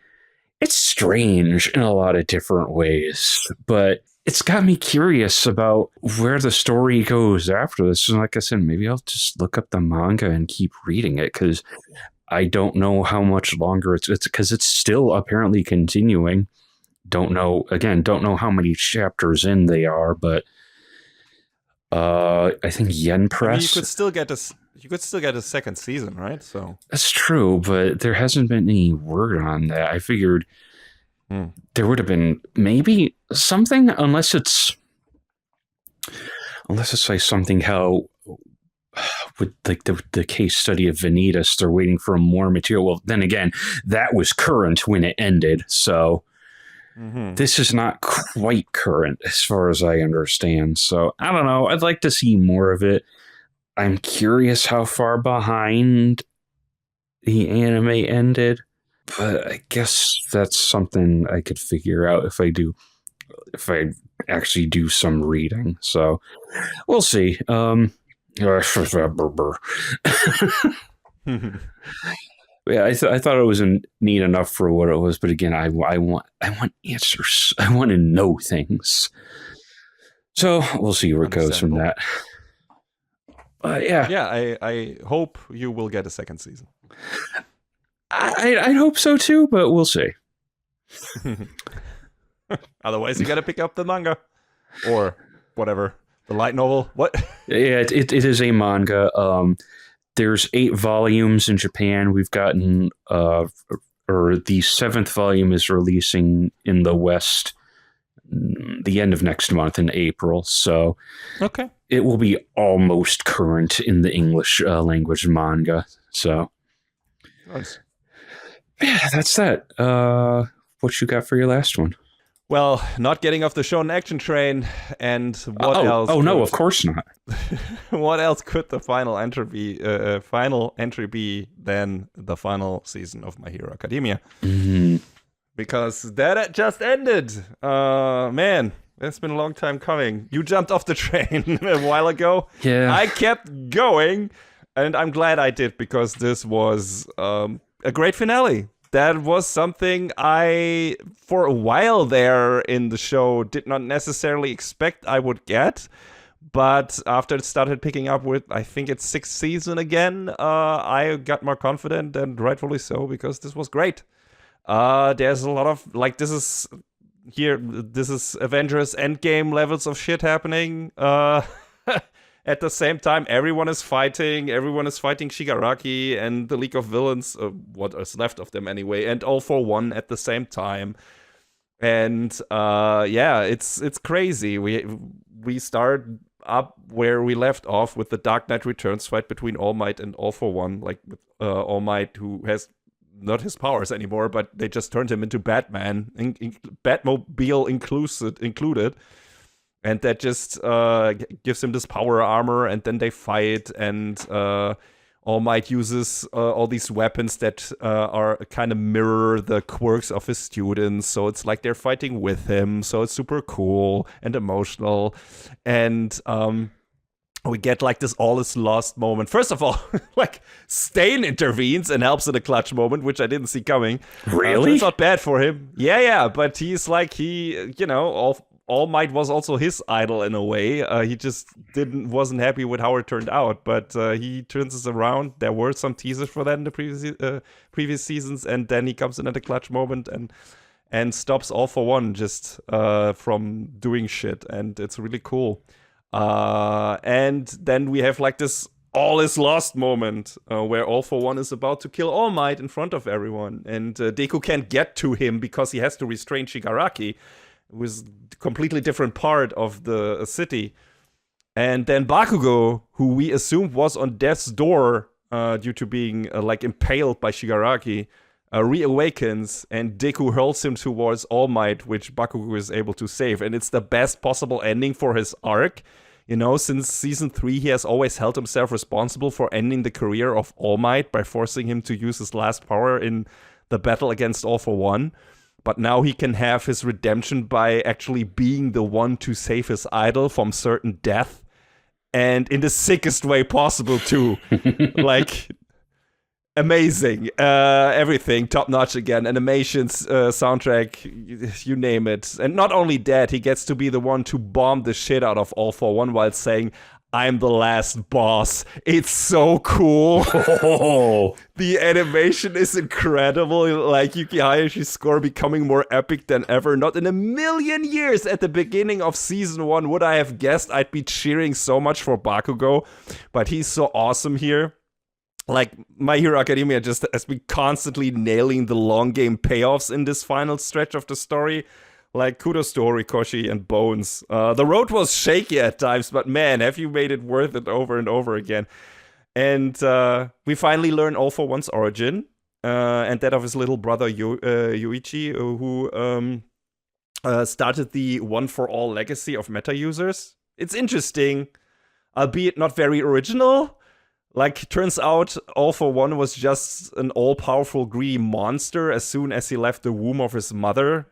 It's strange in a lot of different ways, but it's got me curious about where the story goes after this. And like I said, maybe I'll just look up the manga and keep reading it, because I don't know how much longer it's because it's still apparently continuing. Don't know how many chapters in they are, but I think Yen Press. You could still get a second season, right? So that's true, but there hasn't been any word on that. I figured there would have been maybe something, unless it's like something how with like the case study of Vanitas, they're waiting for more material. Well, then again, that was current when it ended, so. This is not quite current as far as I understand. So I don't know. I'd like to see more of it. I'm curious how far behind the anime ended, but I guess that's something I could figure out if I actually do some reading. So we'll see. Yeah, I thought it was neat enough for what it was, but again, I want answers. I want to know things. So we'll see where it goes from that. Yeah, I hope you will get a second season. I hope so too, but we'll see. Otherwise, you got to pick up the manga or whatever, the light novel. What? Yeah, it is a manga. There's 8 volumes in Japan. We've gotten, or the 7th volume is releasing in the West the end of next month in April. So okay, it will be almost current in the English language manga. So nice. Yeah, that's that. What you got for your last one? Well, not getting off the Shonen Action train, and what else? Oh no, of course not. What else could the final entry be? Than the final season of My Hero Academia? Mm-hmm. Because that just ended. Man, it's been a long time coming. You jumped off the train a while ago. Yeah, I kept going, and I'm glad I did, because this was a great finale. That was something I, for a while there in the show, did not necessarily expect I would get. But after it started picking up with, I think it's 6th season again, I got more confident, and rightfully so, because this was great. There's a lot of, like, this is Avengers Endgame levels of shit happening. At the same time, everyone is fighting Shigaraki and the League of Villains, what is left of them anyway, and All for One at the same time. And it's crazy. We start up where we left off with the Dark Knight Returns fight between All Might and All for One, like with All Might, who has not his powers anymore, but they just turned him into Batman, Batmobile included. And that just gives him this power armor, and then they fight, and All Might uses all these weapons that are kind of mirror the quirks of his students. So it's like they're fighting with him. So it's super cool and emotional. And we get like this all is lost moment. First of all, like Stain intervenes and helps in a clutch moment, which I didn't see coming. Really? It's not bad for him. Yeah, but he's like, All Might was also his idol in a way. He just wasn't happy with how it turned out, but he turns this around. There were some teasers for that in the previous seasons, and then he comes in at a clutch moment and stops All for One just from doing shit, and it's really cool. And then we have like this all is lost moment where All for One is about to kill All Might in front of everyone, and Deku can't get to him because he has to restrain Shigaraki, who is a completely different part of the city. And then Bakugo, who we assumed was on death's door due to being like impaled by Shigaraki, reawakens, and Deku hurls him towards All Might, which Bakugo is able to save. And it's the best possible ending for his arc. You know, since season 3, he has always held himself responsible for ending the career of All Might by forcing him to use his last power in the battle against All for One. But now he can have his redemption by actually being the one to save his idol from certain death. And in the sickest way possible, too. Like, amazing. Everything top notch again. Animations, soundtrack, you name it. And not only that, he gets to be the one to bomb the shit out of All for One while saying, "I'm the last boss." It's so cool. Oh. The animation is incredible. Like Yuki Hayashi's score becoming more epic than ever. Not in a million years at the beginning of season 1 would I have guessed I'd be cheering so much for Bakugo. But he's so awesome here. Like, My Hero Academia just has been constantly nailing the long game payoffs in this final stretch of the story. Like, kudos to Horikoshi and Bones. The road was shaky at times, but man, have you made it worth it over and over again. And we finally learn All for One's origin, and that of his little brother Yuichi, who started the One for All legacy of meta users. It's interesting, albeit not very original. Like, turns out All for One was just an all-powerful greedy monster as soon as he left the womb of his mother,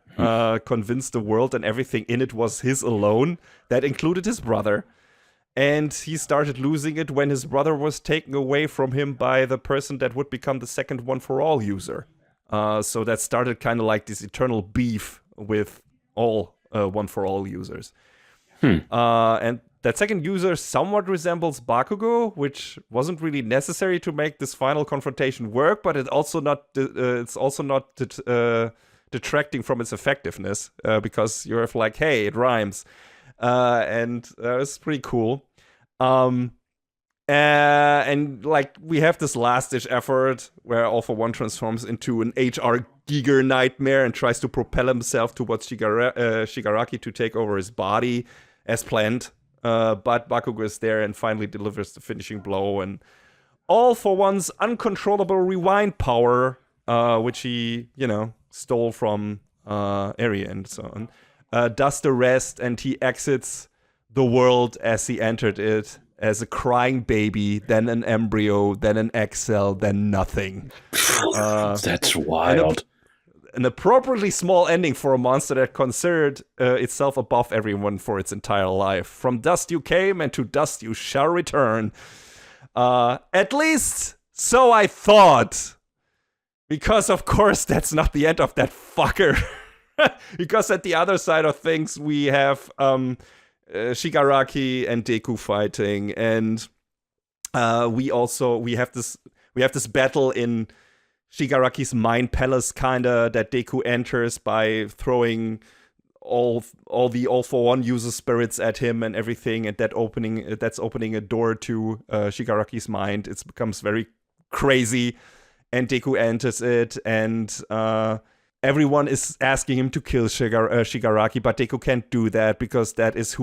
convinced the world and everything in it was his alone. That included his brother. And he started losing it when his brother was taken away from him by the person that would become the second One for All user. So that started kind of like this eternal beef with all One for All users. And that second user somewhat resembles Bakugo, which wasn't really necessary to make this final confrontation work, but it's also not detracting from its effectiveness, because you're like, hey, it rhymes. And it's pretty cool. And like, we have this last-ditch effort where All for One transforms into an HR Giger nightmare and tries to propel himself towards Shigaraki to take over his body as planned. But Bakugo is there and finally delivers the finishing blow, and All for One's uncontrollable rewind power, which he, stole from Eri and so on, does the rest, and he exits the world as he entered it, as a crying baby, then an embryo, then an egg cell, then nothing. That's wild. An appropriately small ending for a monster that considered itself above everyone for its entire life. From dust you came, and to dust you shall return. At least, so I thought. Because, of course, that's not the end of that fucker. Because at the other side of things, we have Shigaraki and Deku fighting. And we have this battle in Shigaraki's mind palace, kinda, that Deku enters by throwing all the All for One user spirits at him and everything, and that's opening a door to Shigaraki's mind. It becomes very crazy, and Deku enters it, and everyone is asking him to kill Shigaraki, but Deku can't do that because that is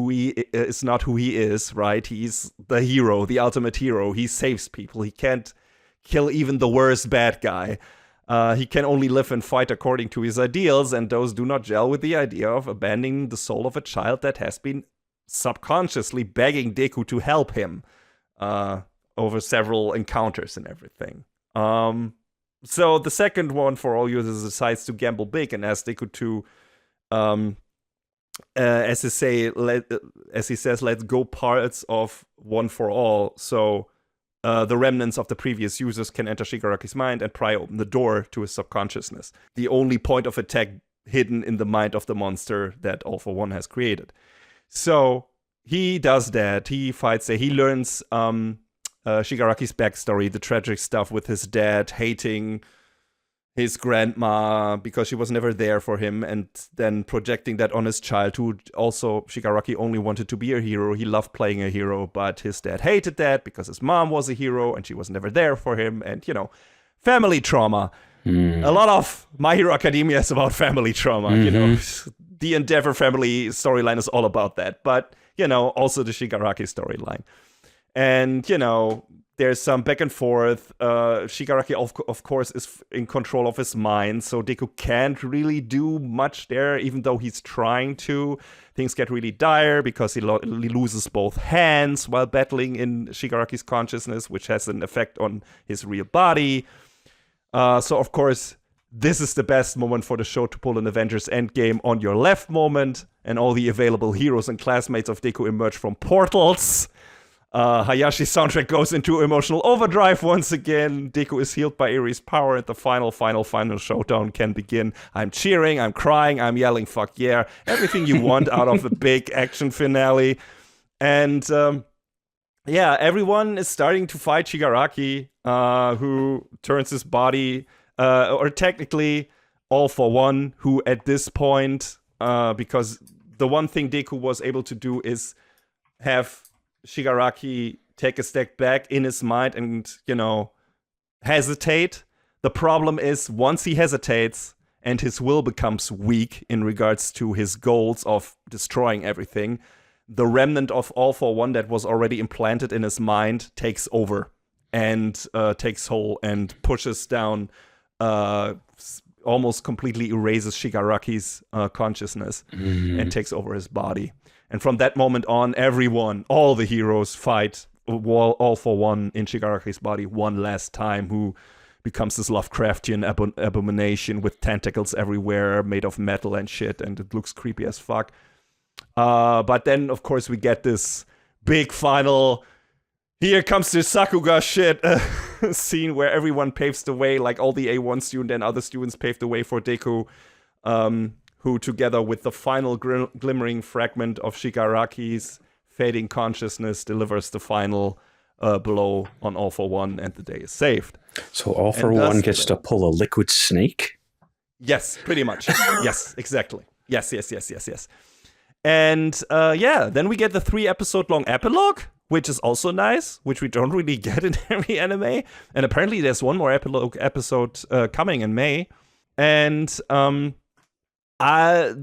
not who he is, right? He's the hero, the ultimate hero. He saves people. He can't kill even the worst bad guy. He can only live and fight according to his ideals, and those do not gel with the idea of abandoning the soul of a child that has been subconsciously begging Deku to help him over several encounters and everything. So the second One for All users decides to gamble big and ask Deku to, as he says, let's go parts of One for All. So the remnants of the previous users can enter Shigaraki's mind and pry open the door to his subconsciousness. The only point of attack hidden in the mind of the monster that All for One has created. So he does that. He fights there. He learns Shigaraki's backstory, the tragic stuff with his dad hating his grandma because she was never there for him, and then projecting that on his child, who also Shigaraki only wanted to be a hero. He loved playing a hero, but his dad hated that because his mom was a hero and she was never there for him. And, family trauma. A lot of My Hero Academia is about family trauma. The Endeavor family storyline is all about that. But, also the Shigaraki storyline. And, there's some back and forth. Shigaraki, of course, is in control of his mind, so Deku can't really do much there, even though he's trying to. Things get really dire because he loses both hands while battling in Shigaraki's consciousness, which has an effect on his real body. So, of course, this is the best moment for the show to pull an Avengers Endgame on your left moment, and all the available heroes and classmates of Deku emerge from portals. Hayashi's soundtrack goes into emotional overdrive once again. Deku is healed by Eri's power, and the final showdown can begin. I'm cheering, I'm crying, I'm yelling, fuck yeah. Everything you want out of the big action finale. And everyone is starting to fight Shigaraki, who turns his body, or technically All for One, who at this point, because the one thing Deku was able to do is have Shigaraki take a step back in his mind and, hesitate. The problem is, once he hesitates and his will becomes weak in regards to his goals of destroying everything, the remnant of All for One that was already implanted in his mind takes over and takes hold and pushes down, almost completely erases Shigaraki's consciousness and takes over his body. And from that moment on, all the heroes fight All for One in Shigaraki's body one last time, who becomes this Lovecraftian abomination with tentacles everywhere, made of metal and shit, and it looks creepy as fuck. But then, of course, we get this big final, here comes the Sakuga shit scene where everyone paves the way, like all the A1 student and other students paved the way for Deku, who, together with the final glimmering fragment of Shigaraki's fading consciousness, delivers the final blow on All for One, and the day is saved. So All for One gets to pull a liquid snake? Yes, pretty much. Yes, exactly. Yes. And then we get the 3-episode-long epilogue, which is also nice, which we don't really get in every anime. And apparently there's one more epilogue episode coming in May. And I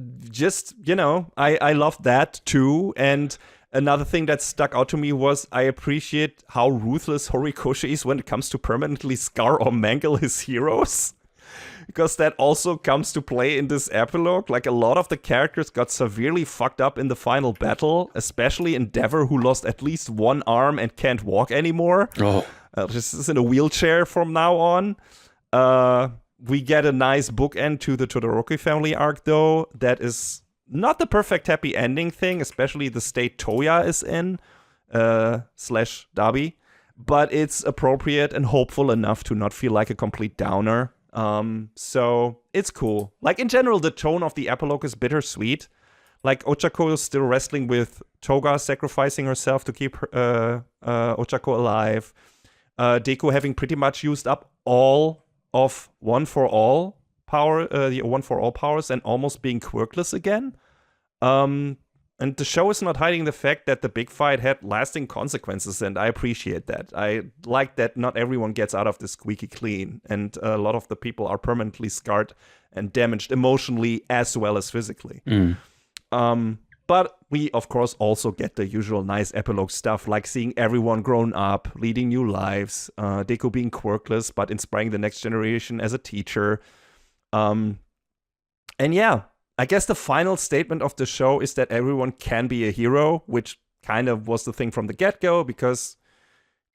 love that too. And another thing that stuck out to me was I appreciate how ruthless Horikoshi is when it comes to permanently scar or mangle his heroes. Because that also comes to play in this epilogue. Like, a lot of the characters got severely fucked up in the final battle, especially Endeavor, who lost at least one arm and can't walk anymore. Just is in a wheelchair from now on. We get a nice bookend to the Todoroki family arc, though. That is not the perfect happy ending thing, especially the state Toya is in, / Dabi. But it's appropriate and hopeful enough to not feel like a complete downer. So it's cool. Like, in general, the tone of the epilogue is bittersweet. Like, Ochako is still wrestling with Toga sacrificing herself to keep Ochako alive. Deku having pretty much used up all of One for All power, the One for All powers, and almost being quirkless again. And the show is not hiding the fact that the big fight had lasting consequences, and I appreciate that. I like that not everyone gets out of this squeaky clean, and a lot of the people are permanently scarred and damaged emotionally as well as physically. But we, of course, also get the usual nice epilogue stuff, like seeing everyone grown up, leading new lives, Deku being quirkless, but inspiring the next generation as a teacher. And yeah, I guess the final statement of the show is that everyone can be a hero, which kind of was the thing from the get-go, because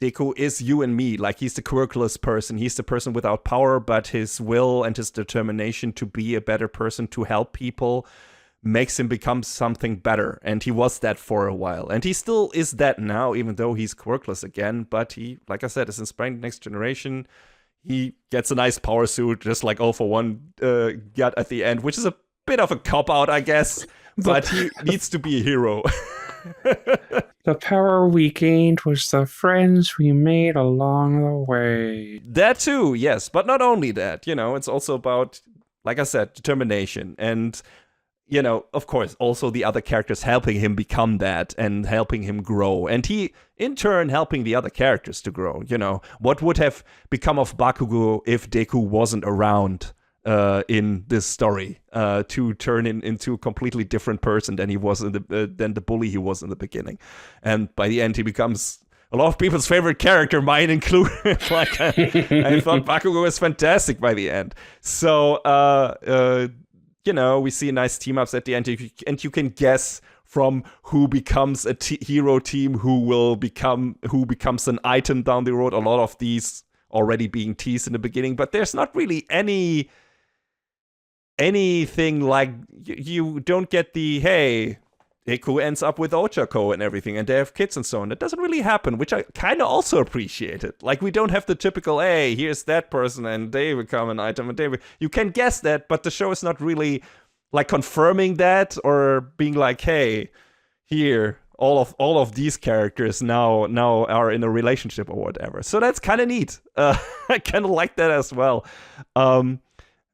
Deku is you and me. Like, he's the quirkless person. He's the person without power, but his will and his determination to be a better person, to help people, makes him become something better. And he was that for a while. And he still is that now, even though he's quirkless again. But he, like I said, is inspiring the next generation. He gets a nice power suit, just like All for One got at the end, which is a bit of a cop-out, I guess, but he needs to be a hero. The power we gained was the friends we made along the way. That too, yes. But not only that, it's also about, like I said, determination. And, of course, also the other characters helping him become that and helping him grow. And he, in turn, helping the other characters to grow. What would have become of Bakugo if Deku wasn't around in this story to turn into a completely different person than he was than the bully he was in the beginning. And by the end, he becomes a lot of people's favorite character, mine included. Like I thought Bakugo was fantastic by the end. So we see nice team ups at the end, and you can guess from who becomes a hero team, who becomes an item down the road. A lot of these already being teased in the beginning, but there's not really anything like you don't get the hey, Deku ends up with Ochako and everything, and they have kids and so on. That doesn't really happen, which I kind of also appreciated. Like, we don't have the typical, hey, here's that person and they become an item, and you can guess that, but the show is not really like confirming that or being like, hey, here, all of these characters now are in a relationship or whatever. So that's kind of neat. I kind of like that as well.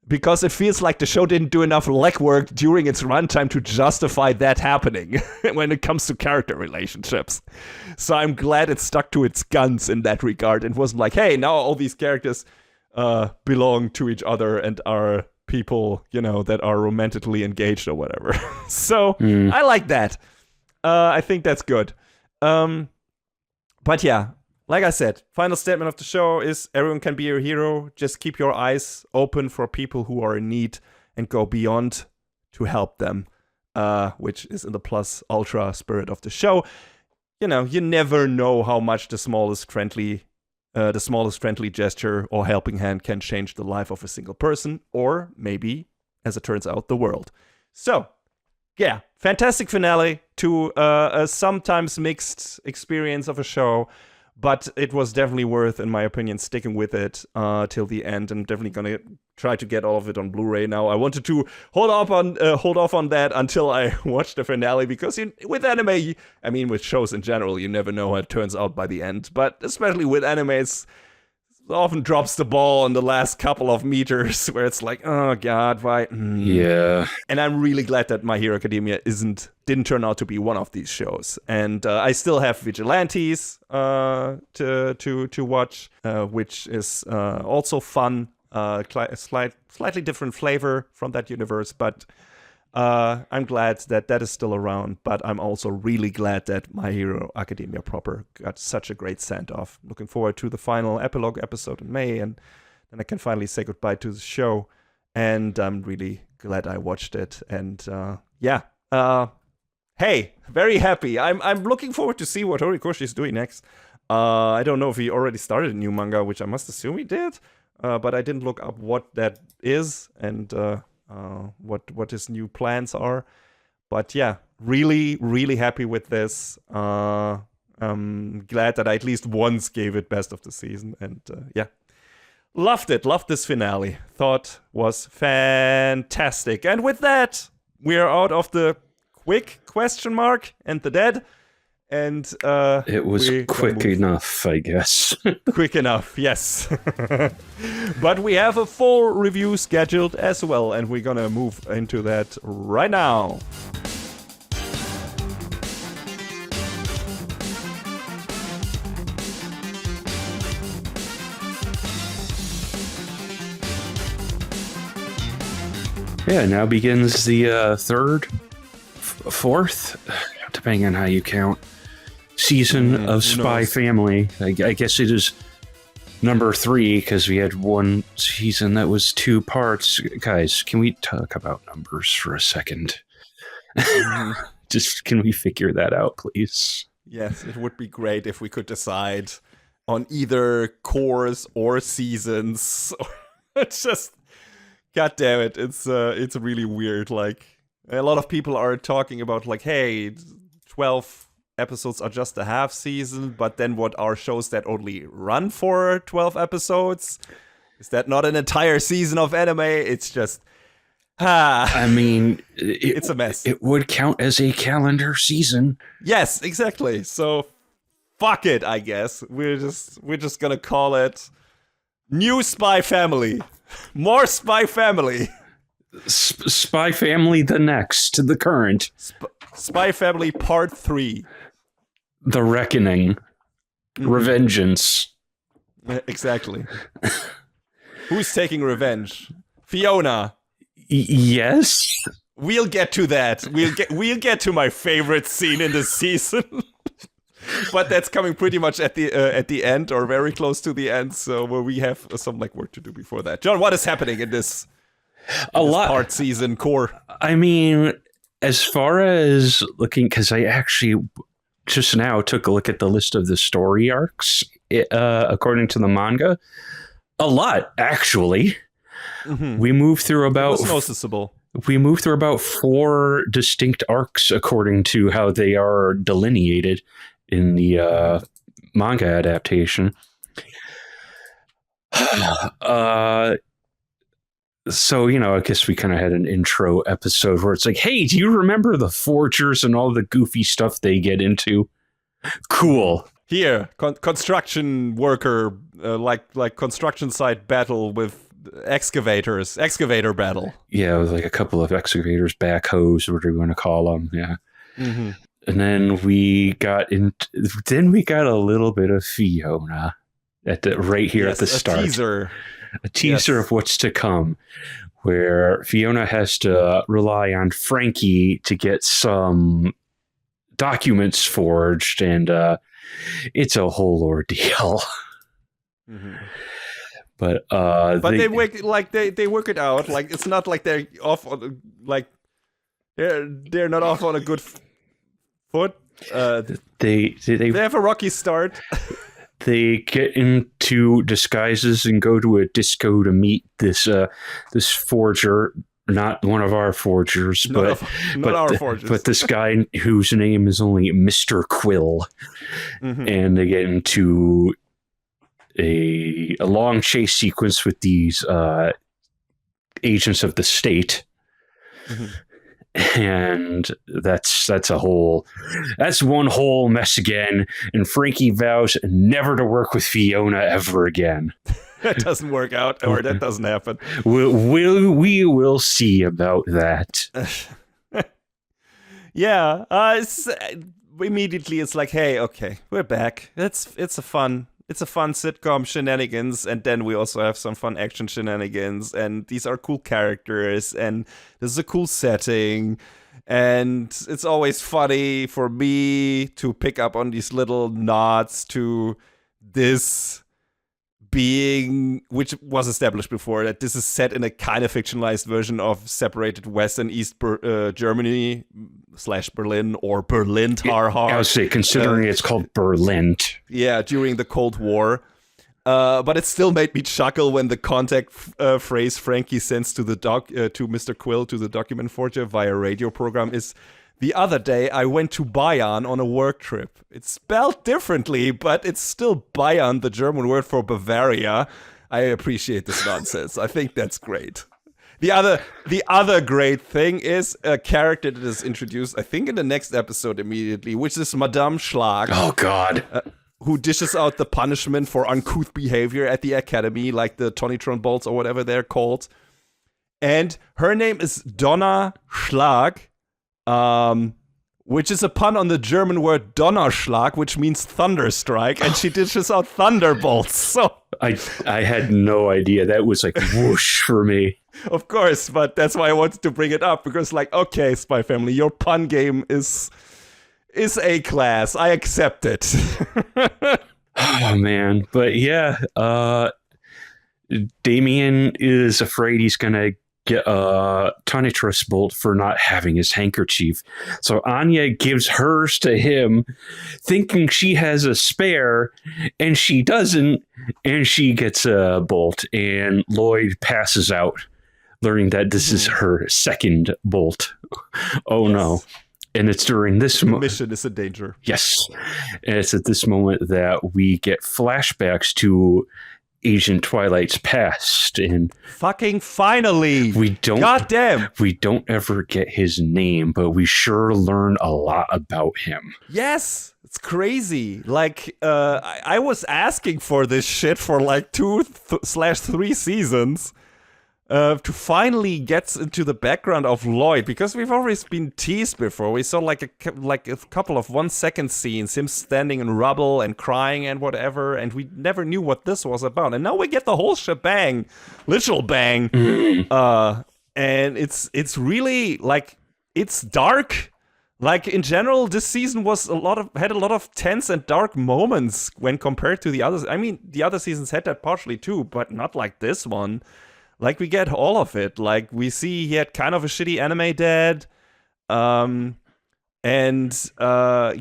Because it feels like the show didn't do enough legwork during its runtime to justify that happening when it comes to character relationships. So I'm glad it stuck to its guns in that regard. It wasn't like, hey, now all these characters belong to each other and are people, that are romantically engaged or whatever. So I like that. I think that's good. But yeah. Like I said, final statement of the show is everyone can be your hero. Just keep your eyes open for people who are in need and go beyond to help them, which is in the plus ultra spirit of the show. You never know how much the smallest friendly gesture or helping hand can change the life of a single person, or maybe, as it turns out, the world. So, yeah, fantastic finale to a sometimes mixed experience of a show. But it was definitely worth, in my opinion, sticking with it till the end. I'm definitely gonna try to get all of it on Blu-ray now. I wanted to hold off on that until I watch the finale, because with anime, with shows in general, you never know how it turns out by the end. But especially with anime, it often drops the ball in the last couple of meters, where it's like, oh god, why? Yeah. And I'm really glad that My Hero Academia didn't turn out to be one of these shows. And I still have Vigilantes to watch, which is also fun, slightly different flavor from that universe, but I'm glad that is still around. But I'm also really glad that My Hero Academia proper got such a great send-off. Looking forward to the final epilogue episode in May, and then I can finally say goodbye to the show. And I'm really glad I watched it. And hey, very happy. I'm looking forward to see what Horikoshi is doing next. I don't know if he already started a new manga, which I must assume he did. But I didn't look up what that is and what his new plans are. But yeah, really, really happy with this. I'm glad that I at least once gave it best of the season. And loved it. Loved this finale. Thought was fantastic. And with that, we are out of the quick question mark and the dead. And it was quick enough, I guess. Quick enough, yes. But we have a full review scheduled as well, and we're gonna move into that right now. Yeah, now begins the fourth, depending on how you count, season of Spy Family. I guess it is number 3 because we had one season that was 2 parts. Guys, can we talk about numbers for a second? Just can we figure that out, please? Yes, it would be great if we could decide on either course or seasons. It's just, god damn it, it's really weird. Like, a lot of people are talking about like, hey, 12 episodes are just a half season, but then what are shows that only run for 12 episodes? Is that not an entire season of anime? It's just, I mean, it's a mess. It would count as a calendar season. Yes, exactly. So fuck it, I guess. We're just gonna call it New Spy Family. More Spy Family. Spy Family the next, the current. Spy Family Part 3. The Reckoning. Revengeance. Exactly. Who's taking revenge? Fiona. Yes. We'll get to that. We'll get to my favorite scene in this season. But that's coming pretty much at the end, or very close to the end. So we have some work to do before that. John, what is happening in this? Lot part season core. I mean, as far as looking, because I actually just now took a look at the list of the story arcs, according to the manga, a lot actually. We moved through about noticeable. We moved through about 4 distinct arcs according to how they are delineated in the manga adaptation. So, I guess we kind of had an intro episode where it's like, hey, do you remember the Forgers and all the goofy stuff they get into? Cool. Here, construction worker, like construction site battle with excavator battle. Yeah, with a couple of excavators, backhoes, whatever you want to call them. Yeah. And then we got a little bit of Fiona at the start. A teaser of what's to come, where Fiona has to rely on Frankie to get some documents forged, and it's a whole ordeal. But they work they work it out. It's not like they're off on they're not off on a good foot. They have a rocky start. They get into disguises and go to a disco to meet this forger, not one of our forgers, but our forgers. But this guy whose name is only Mr. Quill. And they get into a long chase sequence with these agents of the state. And that's one whole mess again. And Frankie vows never to work with Fiona ever again. That doesn't work out, or that doesn't happen. We will see about that. Yeah. Immediately it's like, hey, okay, we're back. It's a fun sitcom shenanigans, and then we also have some fun action shenanigans, and these are cool characters, and this is a cool setting, and it's always funny for me to pick up on these little nods to this being, which was established before, that this is set in a kind of fictionalized version of separated West and East Germany / Berlin, or Berlin Tar Har. I would say, considering it's called Berlin. Yeah, during the Cold War. But it still made me chuckle when the contact phrase Frankie sends to to Mr. Quill, to the document forger via radio program, is, "The other day I went to Bayern on a work trip." It's spelled differently, but it's still Bayern, the German word for Bavaria. I appreciate this nonsense. I think that's great. The other great thing is a character that is introduced, I think, in the next episode immediately, which is Madame Schlag. Oh, God. Who dishes out the punishment for uncouth behavior at the academy, like the Tonitron bolts or whatever they're called. And her name is Donna Schlag, which is a pun on the German word Donnerschlag, which means thunderstrike, and she dishes out thunderbolts. So I had no idea. That was like whoosh for me. Of course, but that's why I wanted to bring it up, because okay, Spy Family, your pun game is A-class. I accept it. Oh, man. But yeah, Damien is afraid he's going to get a Tonitrus bolt for not having his handkerchief. So Anya gives hers to him, thinking she has a spare, and she doesn't, and she gets a bolt, and Lloyd passes out, learning that this is her second bolt. Oh, yes. No. And it's during this moment. Mission is a danger. Yes. And it's at this moment that we get flashbacks to Agent Twilight's past, and Fucking finally! we don't ever get his name, but we sure learn a lot about him. Yes! It's crazy. Like, I was asking for this shit for like 2/3 seasons. To finally get into the background of Lloyd, because we've always been teased before. We saw like a couple of 1-second scenes, him standing in rubble and crying and whatever, and we never knew what this was about. And now we get the whole shebang, literal bang. And it's really like, it's dark. Like in general, this season had a lot of tense and dark moments when compared to the others. I mean, the other seasons had that partially too, but not like this one. Like, we get all of it. Like, we see he had kind of a shitty anime dad.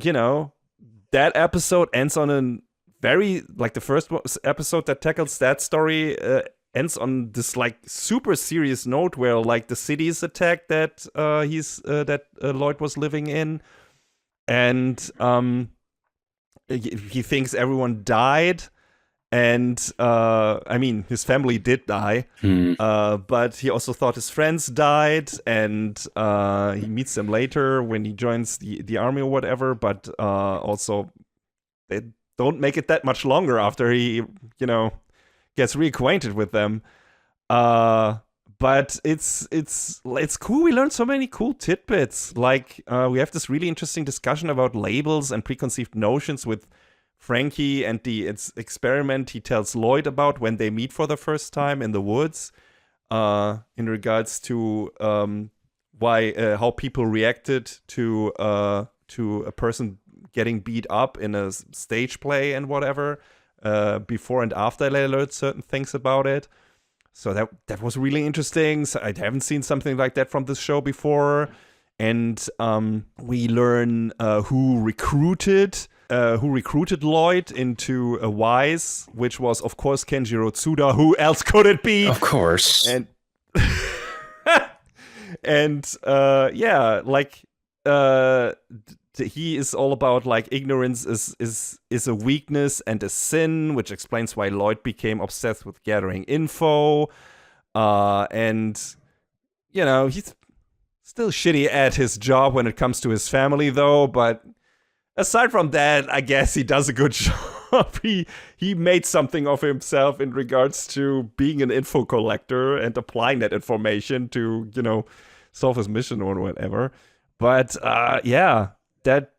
You know, that episode ends on a very, like, the first episode that tackles that story ends on this, like, super serious note where, like, the city is attacked that Lloyd was living in. And he thinks everyone died. And, I mean, his family did die, but he also thought his friends died, and he meets them later when he joins the army or whatever, but also they don't make it that much longer after he, you know, gets reacquainted with them. But it's cool. We learned so many cool tidbits. Like, we have this really interesting discussion about labels and preconceived notions with Frankie and the experiment he tells Lloyd about when they meet for the first time in the woods, in regards to how people reacted to a person getting beat up in a stage play and whatever, before and after they learned certain things about it. So that was really interesting. So I haven't seen something like that from this show before. And we learn who recruited Lloyd into a Wise, which was, of course, Kenjiro Tsuda. Who else could it be? Of course. And yeah, like he is all about, like, ignorance is a weakness and a sin, which explains why Lloyd became obsessed with gathering info. And you know, he's still shitty at his job when it comes to his family, though, but aside from that, I guess he does a good job. He made something of himself in regards to being an info collector and applying that information to, you know, solve his mission or whatever. But yeah, that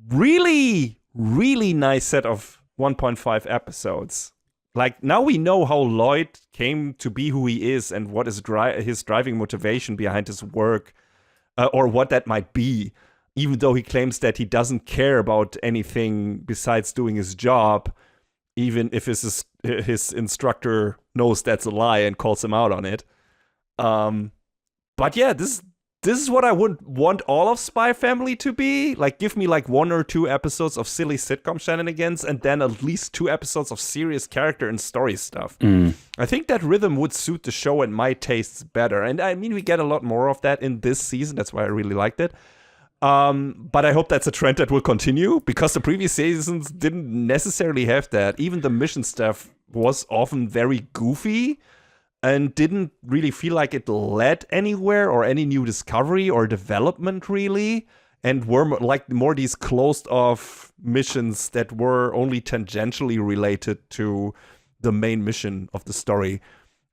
really, really nice set of 1.5 episodes. Like, now we know how Lloyd came to be who he is and what is his driving motivation behind his work, or what that might be. Even though he claims that he doesn't care about anything besides doing his job, even if his instructor knows that's a lie and calls him out on it. But yeah, this is what I would want all of Spy Family to be. Like, give me like 1 or 2 episodes of silly sitcom shenanigans, and then at least 2 episodes of serious character and story stuff. I think that rhythm would suit the show and my tastes better. And I mean, we get a lot more of that in this season. That's why I really liked it. But I hope that's a trend that will continue, because the previous seasons didn't necessarily have that. Even the mission stuff was often very goofy and didn't really feel like it led anywhere or any new discovery or development, really. And were more these closed off missions that were only tangentially related to the main mission of the story.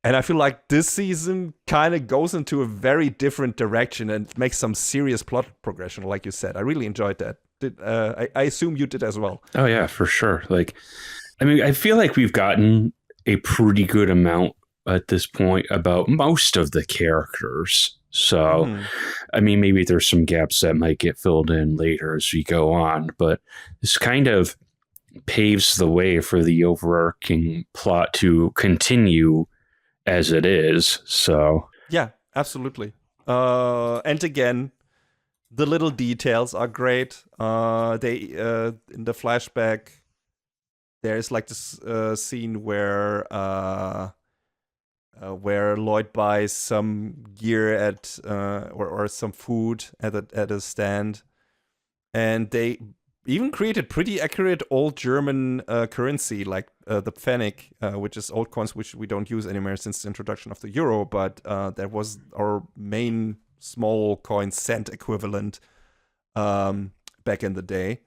And I feel like this season kind of goes into a very different direction and makes some serious plot progression, like you said. I really enjoyed that. I assume you did as well. Oh, yeah, for sure. Like, I mean, I feel like we've gotten a pretty good amount at this point about most of the characters. So, I mean, maybe there's some gaps that might get filled in later as we go on, but this kind of paves the way for the overarching plot to continue as it is. So yeah, absolutely. And again, the little details are great. They in the flashback, there's like this scene where Lloyd buys some gear at or some food at a stand, and they even created pretty accurate old German currency, like the Pfennig, which is old coins which we don't use anymore since the introduction of the euro, but that was our main small coin cent equivalent back in the day.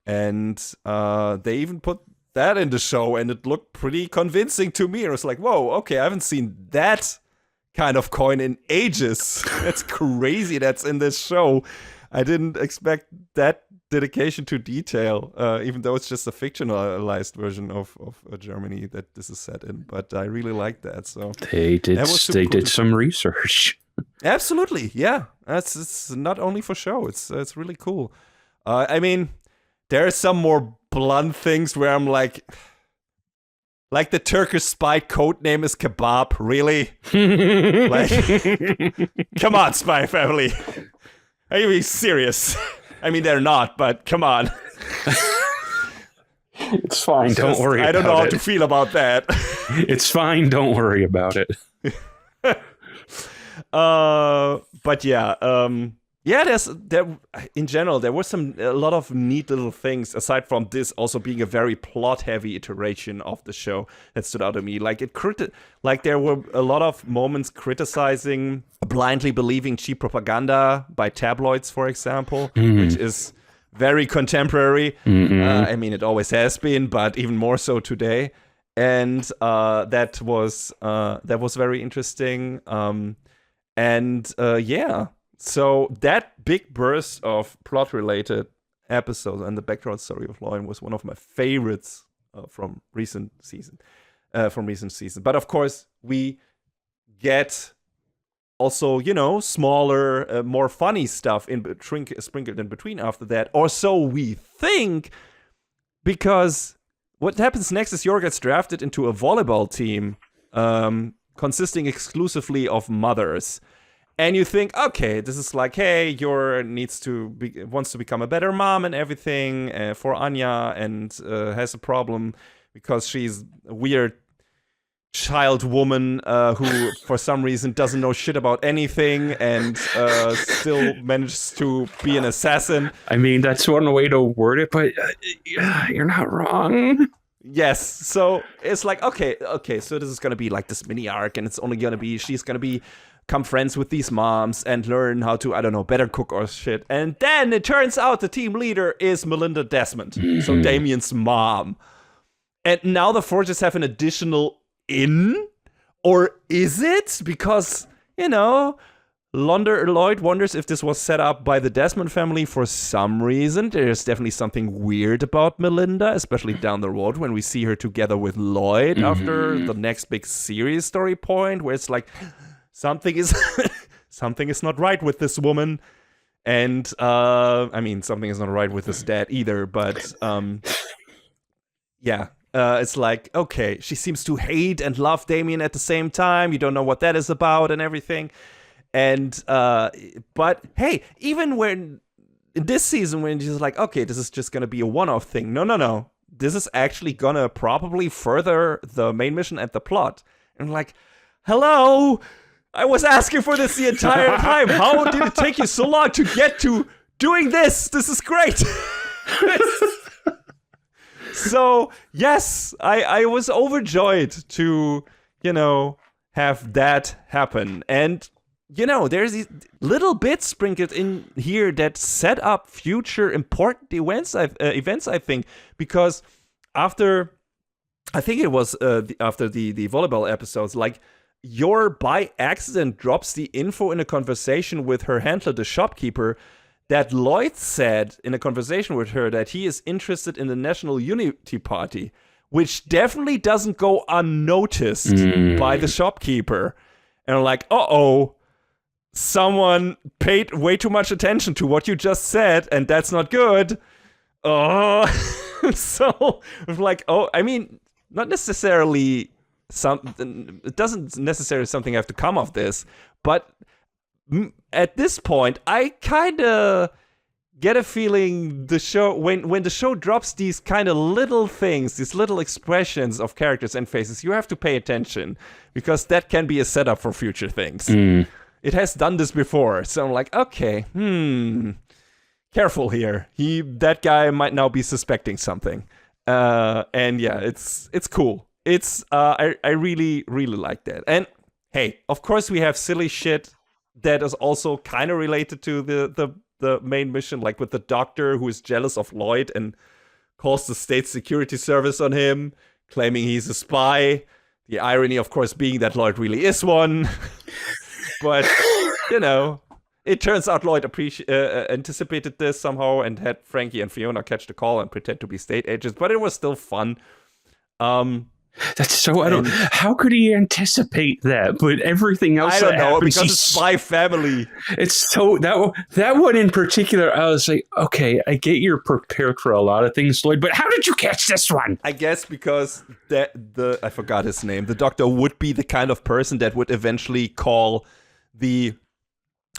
And they even put that in the show, and it looked pretty convincing to me. It was like, whoa, okay, I haven't seen that kind of coin in ages. That's crazy that's in this show. I didn't expect that dedication to detail, even though it's just a fictionalized version of Germany that this is set in. But I really like that. So they did some research. Absolutely, yeah. It's not only for show. It's really cool. I mean, there are some more blunt things where I'm like the Turkish spy code name is Kebab. Really? Like, come on, Spy Family. Are you being serious? I mean, they're not, but come on. It's fine. Don't worry about it. I don't know how to feel about that. It's fine. Don't worry about it. But yeah, in general, there was a lot of neat little things aside from this also being a very plot-heavy iteration of the show that stood out to me. Like there were a lot of moments criticizing blindly believing cheap propaganda by tabloids, for example, which is very contemporary. I mean, it always has been, but even more so today. And that was very interesting. So that big burst of plot-related episodes and the background story of Loin was one of my favorites from recent season. But of course, we get also, smaller, more funny stuff sprinkled in between after that, or so we think, because what happens next is Yor gets drafted into a volleyball team consisting exclusively of mothers. And you think, okay, this is like, hey, Yor wants to become a better mom and everything for Anya, and has a problem because she's a weird child woman who, for some reason, doesn't know shit about anything and still manages to be an assassin. I mean, that's one way to word it, but you're not wrong. Yes, so it's like, okay, so this is gonna be like this mini arc, and it's only gonna be she's gonna become friends with these moms and learn how to, I don't know, better cook or shit. And then it turns out the team leader is Melinda Desmond, so Damien's mom. And now the Forges have an additional in, or is it? Because Lloyd wonders if this was set up by the Desmond family for some reason. There's definitely something weird about Melinda, especially down the road when we see her together with Lloyd after the next big series story point, where it's like something is not right with this woman. And I mean, something is not right with his dad either, but it's like, okay, she seems to hate and love Damien at the same time. You don't know what that is about and everything. And but hey, even when in this season when she's like, okay, this is just gonna be a one-off thing. No. This is actually gonna probably further the main mission and the plot. And I'm like, hello, I was asking for this the entire time. How did it take you so long to get to doing this? This is great. So yes, I was overjoyed to have that happen. And there's these little bits sprinkled in here that set up future important events, I think, because after the volleyball episodes, like, Yor by accident drops the info in a conversation with her handler, the shopkeeper, that Lloyd said in a conversation with her that he is interested in the National Unity Party, which definitely doesn't go unnoticed by the shopkeeper. And I'm like, uh-oh. Someone paid way too much attention to what you just said, and that's not good. Oh, so like, I mean, not necessarily something. It doesn't necessarily something have to come of this, but at this point, I kind of get a feeling the show when the show drops these kind of little things, these little expressions of characters and faces, you have to pay attention because that can be a setup for future things. It has done this before, so I'm like, okay, careful here. That guy might now be suspecting something. And yeah, it's cool. It's I really, really like that. And hey, of course we have silly shit that is also kind of related to the main mission, like with the doctor who is jealous of Lloyd and calls the state security service on him, claiming he's a spy. The irony, of course, being that Lloyd really is one. But, it turns out Lloyd anticipated this somehow and had Frankie and Fiona catch the call and pretend to be state agents, but it was still fun. That's so how could he anticipate that? But everything else I don't that know, happens, because it's Spy Family. It's so that one in particular, I was like, okay, I get you're prepared for a lot of things, Lloyd, but how did you catch this one? I guess because I forgot his name. The doctor would be the kind of person that would eventually call the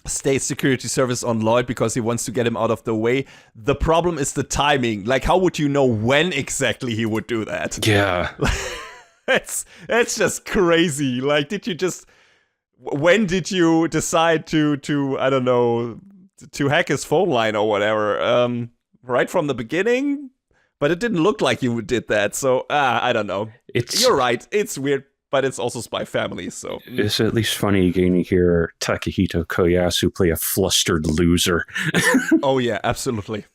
state security service on Lloyd because he wants to get him out of the way. The problem is the timing. Like, how would you know when exactly he would do that? Yeah. That's just crazy. Like, when did you decide to I don't know, to hack his phone line or whatever? Right from the beginning? But it didn't look like you did that, so I don't know. You're right, it's weird, but it's also Spy Family, so. It's at least funny getting to hear Takahito Koyasu play a flustered loser. Oh yeah, absolutely.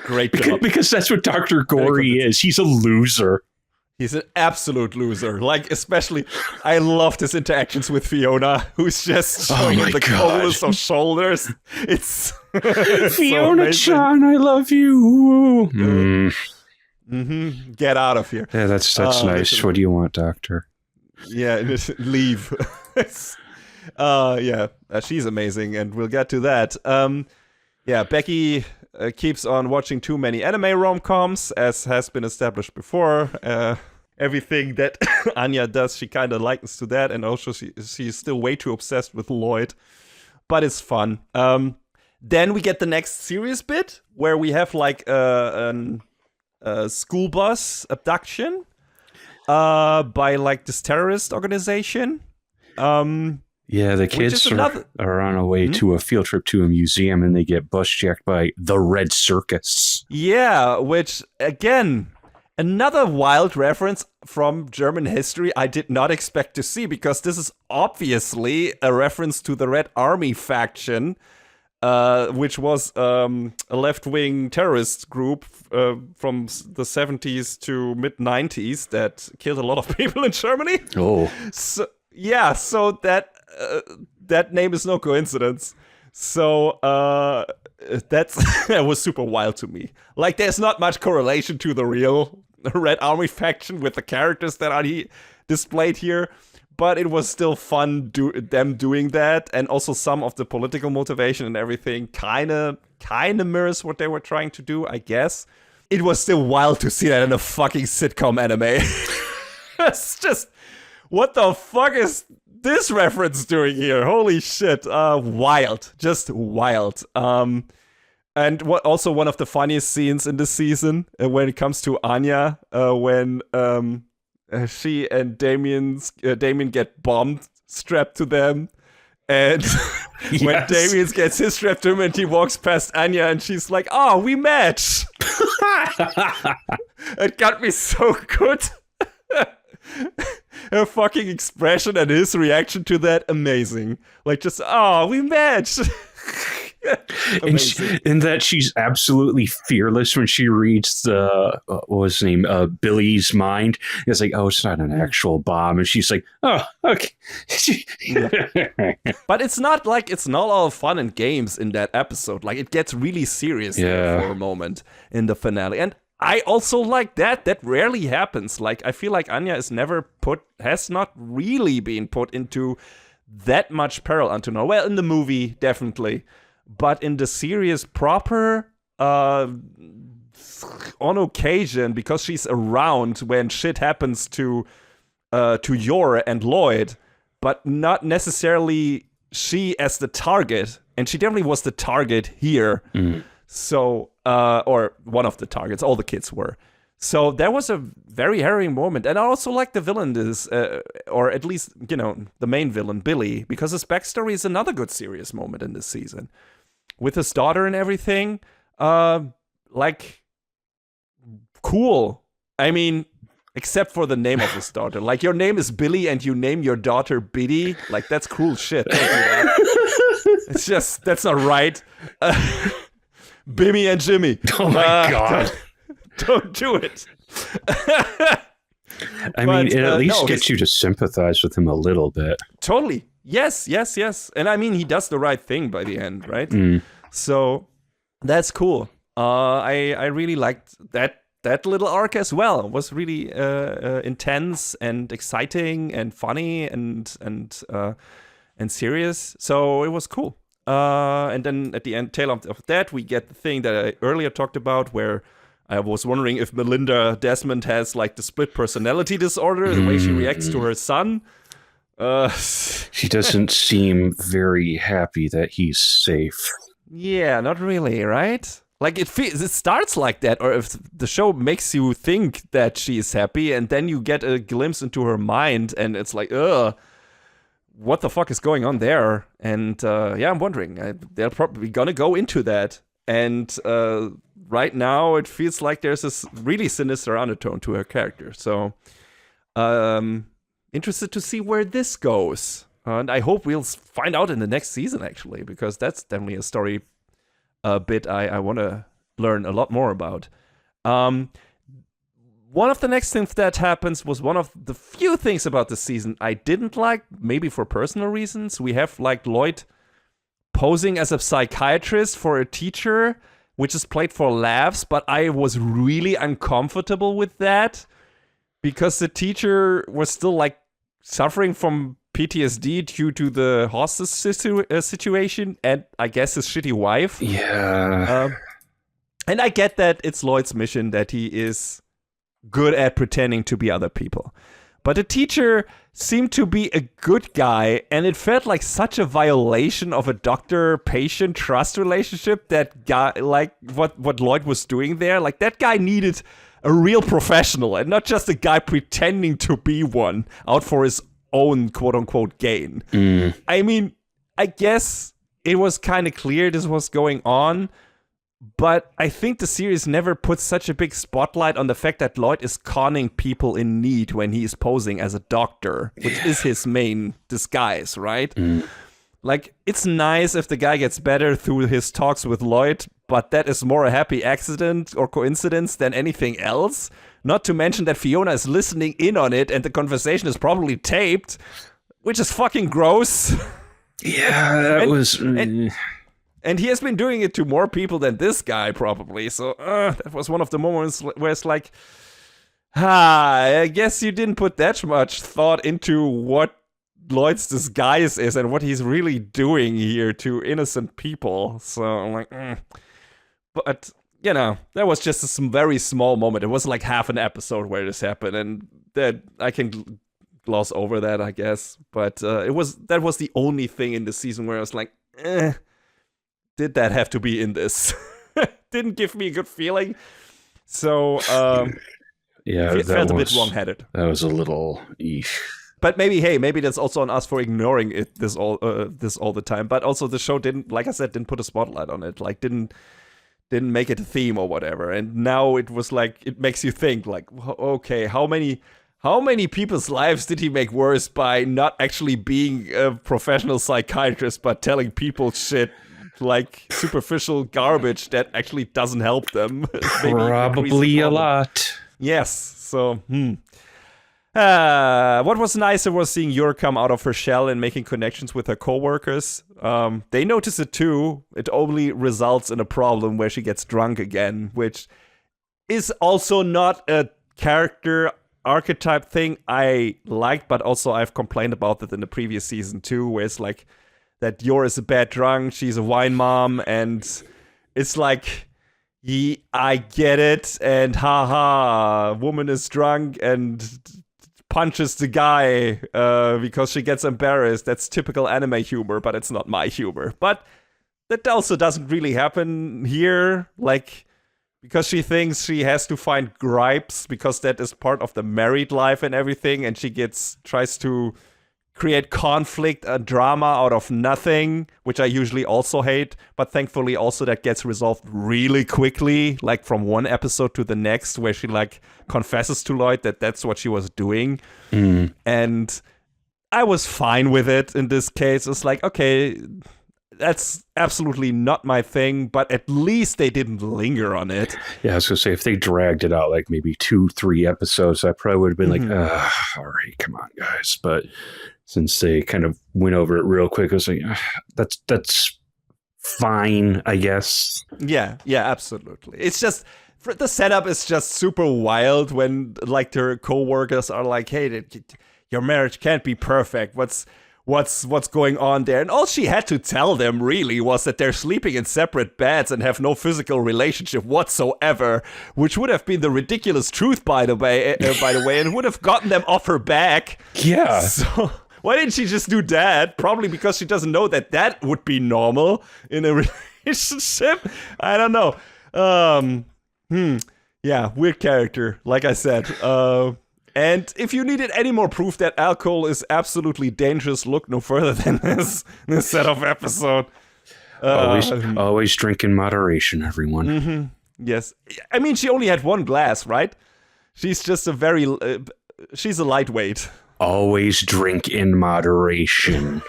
Great job. Because that's what Dr. Gory is. He's a loser. He's an absolute loser. Like, especially, I loved his interactions with Fiona, who's just showing him the coldest of shoulders. It's Fiona-chan, I love you. Get out of here. Yeah, that's nice. What do you want, Doctor? Yeah, leave. She's amazing, and we'll get to that. Becky keeps on watching too many anime rom-coms, as has been established before. Everything that Anya does, she kind of likens to that, and also she's still way too obsessed with Lloyd. But it's fun. Then we get the next serious bit, where we have like a school bus abduction by like this terrorist organization. Yeah, the kids are on a way to a field trip to a museum, and they get bus jacked by the Red Circus. Yeah, which, again, another wild reference from German history I did not expect to see, because this is obviously a reference to the Red Army faction, which was a left-wing terrorist group from the 70s to mid-90s that killed a lot of people in Germany. Oh. So that name is no coincidence. So that was super wild to me. Like, there's not much correlation to the real Red Army faction with the characters that are displayed here, but it was still fun them doing that, and also some of the political motivation and everything kind of mirrors what they were trying to do, I guess. It was still wild to see that in a fucking sitcom anime. It's just, what the fuck is this reference doing here? Holy shit. Wild. Just wild. And also one of the funniest scenes in this season when it comes to Anya, when she and Damien get bombed, strapped to them. And when Damien gets his strapped to him and he walks past Anya and she's like, "Oh, we match." It got me so good. Her fucking expression and his reaction to that, amazing. Like, just, "Oh, we matched." And that she's absolutely fearless when she reads the what was his name, Billy's mind. It's like, oh, it's not an actual bomb, and she's like, oh, okay. But it's not all fun and games in that episode. Like, it gets really serious there for a moment in the finale, and I also like that. That rarely happens. Like, I feel like Anya has not really been put into that much peril until now. Well, in the movie, definitely. But in the series proper, on occasion, because she's around when shit happens to Yor and Lloyd, but not necessarily she as the target. And she definitely was the target here. Mm. So, or one of the targets, all the kids were. So there was a very harrowing moment. And I also like the villain, or at least, the main villain, Billy, because his backstory is another good serious moment in this season. with his daughter and everything. Like, cool. I mean, except for the name of his daughter. Like, your name is Billy and you name your daughter Biddy. Like, that's cruel shit. Don't do that. It's just, that's not right. Bimmy and Jimmy. Oh my God. Don't do it. I mean, it at least gets you to sympathize with him a little bit. Totally. Yes. And I mean, he does the right thing by the end, right? So that's cool. I really liked that little arc as well. It was really intense and exciting and funny and serious. So it was cool. And then at the end, tail of that, we get the thing that I earlier talked about, where I was wondering if Melinda Desmond has like the split personality disorder, the way she reacts to her son. She doesn't seem very happy that he's safe. Yeah, not really, right? Like it starts like that, or if the show makes you think that she is happy, and then you get a glimpse into her mind, and it's like, what the fuck is going on there? And yeah, I'm wondering. They're probably gonna go into that, and right now it feels like there's this really sinister undertone to her character. So, interested to see where this goes, and I hope we'll find out in the next season actually, because that's definitely a story bit I want to learn a lot more about. One of the next things that happens was one of the few things about the season I didn't like, maybe for personal reasons. We have like Lloyd posing as a psychiatrist for a teacher, which is played for laughs, but I was really uncomfortable with that because the teacher was still like suffering from PTSD due to the hostage situation and I guess his shitty wife. Yeah. And I get that it's Lloyd's mission, that he is good at pretending to be other people. But the teacher seemed to be a good guy, and it felt like such a violation of a doctor-patient trust relationship, that guy, like what Lloyd was doing there. Like, that guy needed a real professional and not just a guy pretending to be one out for his own quote-unquote gain. I mean, I guess it was kind of clear this was going on, but I think the series never puts such a big spotlight on the fact that Lloyd is conning people in need when he is posing as a doctor, which is his main disguise, right? Like, it's nice if the guy gets better through his talks with Lloyd, but that is more a happy accident or coincidence than anything else. Not to mention that Fiona is listening in on it and the conversation is probably taped, which is fucking gross. Yeah, that was... And he has been doing it to more people than this guy, probably. So that was one of the moments where it's like, I guess you didn't put that much thought into what Lloyd's disguise is and what he's really doing here to innocent people. So I'm like, But, you know, that was just a very small moment. It was like half an episode where this happened. And that I can gloss over that, I guess. But that was the only thing in the season where I was like, did that have to be in this? Didn't give me a good feeling. So, yeah, it felt a bit wrong-headed. That was a little... Eesh. But maybe that's also on us for ignoring this all the time. But also the show didn't, like I said, didn't put a spotlight on it. Like, didn't make it a theme or whatever. And now it was like, it makes you think, like, okay, how many people's lives did he make worse by not actually being a professional psychiatrist, but telling people shit, like superficial garbage that actually doesn't help them? Probably a lot. Yes. So, what was nicer was seeing Yor come out of her shell and making connections with her coworkers. They notice it too. It only results in a problem where she gets drunk again, which is also not a character archetype thing I liked, but also I've complained about that in the previous season too, where it's like that Yor is a bad drunk, she's a wine mom, and it's like, I get it, and haha, woman is drunk and punches the guy because she gets embarrassed. That's typical anime humor, but it's not my humor. But that also doesn't really happen here, like, because she thinks she has to find gripes because that is part of the married life and everything, and she tries to create conflict, a drama out of nothing, which I usually also hate. But thankfully, also that gets resolved really quickly, like from one episode to the next, where she like confesses to Lloyd that that's what she was doing. And I was fine with it in this case. It's like, okay, that's absolutely not my thing, but at least they didn't linger on it. Yeah, I was going to say, if they dragged it out like maybe 2-3 episodes, I probably would have been like, all right, come on, guys. But since they kind of went over it real quick, I was like, that's fine, I guess. Yeah, absolutely. It's just, the setup is just super wild when like their co-workers are like, hey, your marriage can't be perfect. What's going on there? And all she had to tell them really was that they're sleeping in separate beds and have no physical relationship whatsoever, which would have been the ridiculous truth, by the way, and would have gotten them off her back. Yeah. So why didn't she just do that? Probably because she doesn't know that would be normal in a relationship. I don't know. Yeah, weird character, like I said. And if you needed any more proof that alcohol is absolutely dangerous, look no further than this set of episode. Always drink in moderation, everyone. Mm-hmm. Yes. I mean, she only had one glass, right? She's just she's a lightweight. Always drink in moderation.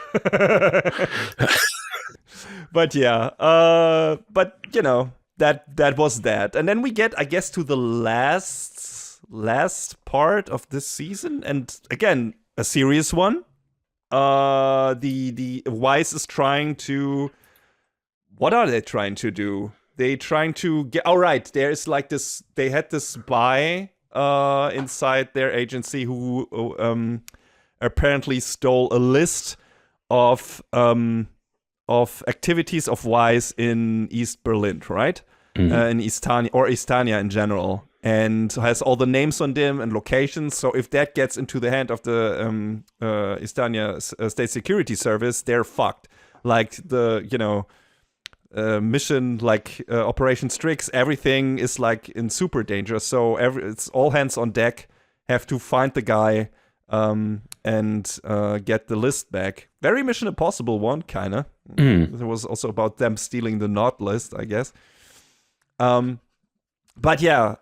But yeah, but you know, that was that. And then we get, I guess, to the last part of this season, and again, a serious one. The Wise is trying to, what are they trying to do? They trying to get, right, there's like this, they had this spy inside their agency who apparently stole a list of activities of Wise in East Berlin, right? In Istania in general, and has all the names on them and locations. So if that gets into the hand of the Istania State Security Service, they're fucked. Like the, mission, like Operation Strix, everything is like in super danger. So it's all hands on deck. Have to find the guy and get the list back. Very Mission Impossible one, kinda. It was also about them stealing the Nod list, I guess. But yeah,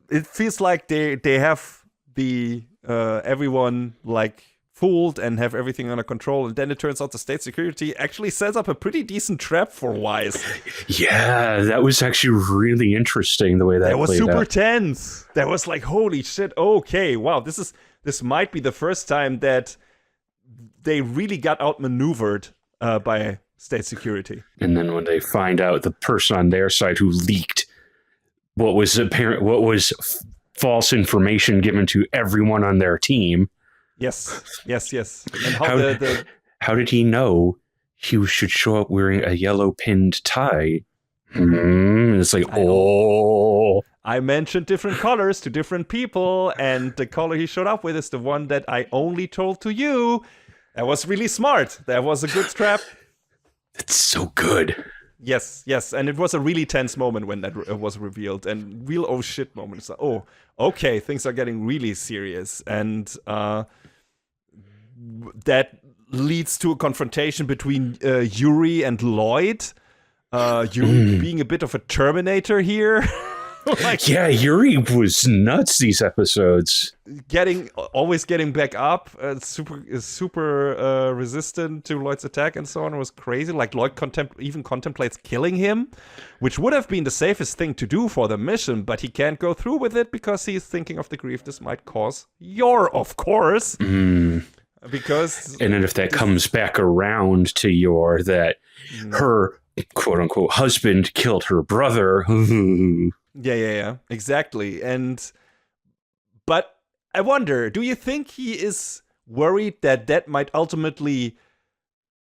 it feels like they have the everyone like fooled and have everything under control, and then it turns out the state security actually sets up a pretty decent trap for Wise. Yeah, that was actually really interesting the way that was played super out. tense. That was like, holy shit, okay, wow, this might be the first time that they really got outmaneuvered by state security. And then when they find out the person on their side who leaked what was false information given to everyone on their team. Yes. And how did he know he should show up wearing a yellow pinned tie? It's like, I mentioned different colors to different people, and the color he showed up with is the one that I only told to you. That was really smart. That was a good trap. It's so good. Yes, and it was a really tense moment when that was revealed, and real oh shit moments. Oh, okay, things are getting really serious, and that leads to a confrontation between Yuri and Lloyd. Yuri being a bit of a Terminator here. Yuri was nuts these episodes. Always getting back up, super resistant to Lloyd's attack and so on. It was crazy. Like Lloyd even contemplates killing him, which would have been the safest thing to do for the mission, but he can't go through with it because he's thinking of the grief this might cause Yor, of course. Because and then if that comes back around to Yor, that her quote unquote husband killed her brother. Yeah, exactly. But I wonder, do you think he is worried that might ultimately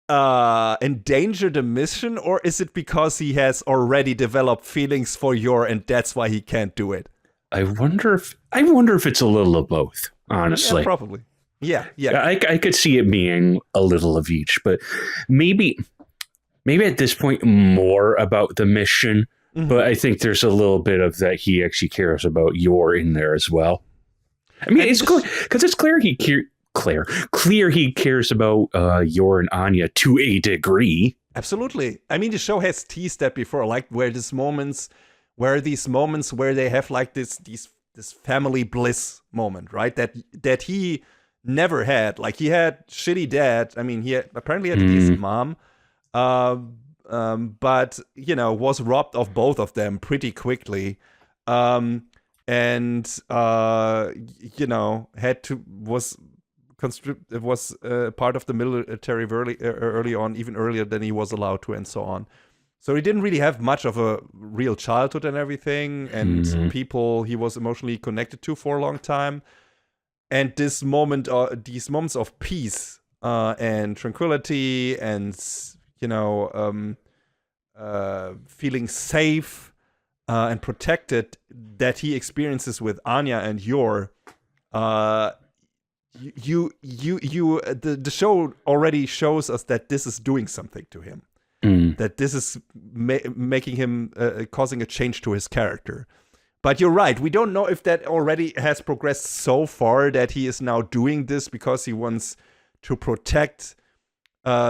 endanger the mission, or is it because he has already developed feelings for Yor and that's why he can't do it? I wonder if it's a little of both, honestly. Yeah, probably. Yeah. I could see it being a little of each, but maybe at this point more about the mission. But I think there's a little bit of that he actually cares about Yor in there as well. I mean, it's clear Clear he cares about Yor and Anya to a degree. Absolutely. I mean, the show has teased that before, like these moments where they have like this family bliss moment, right? That he never had. Like, he had shitty dad. I mean, he apparently had a decent mom, but was robbed of both of them pretty quickly, and was part of the military early on, even earlier than he was allowed to, and so on. So he didn't really have much of a real childhood and everything, and people he was emotionally connected to for a long time. And these moments of peace and tranquility and feeling safe and protected that he experiences with Anya and Yor, the show already shows us that this is doing something to him. That this is making him causing a change to his character. But you're right, we don't know if that already has progressed so far that he is now doing this because he wants to protect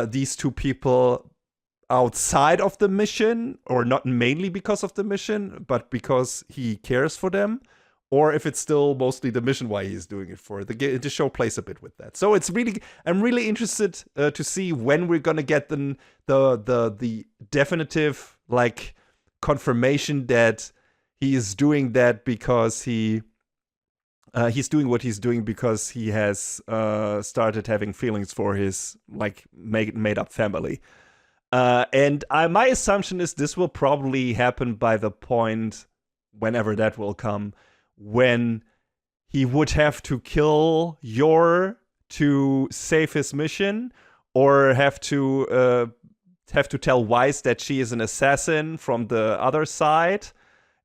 these two people outside of the mission, or not mainly because of the mission, but because he cares for them, or if it's still mostly the mission why he's doing it for. The show plays a bit with that. So I'm really interested to see when we're gonna get the definitive like confirmation that he is doing that because he's doing what he's doing because he has started having feelings for his like made up family. And my assumption is this will probably happen by the point, whenever that will come, when he would have to kill Yor to save his mission, or have to tell Weiss that she is an assassin from the other side.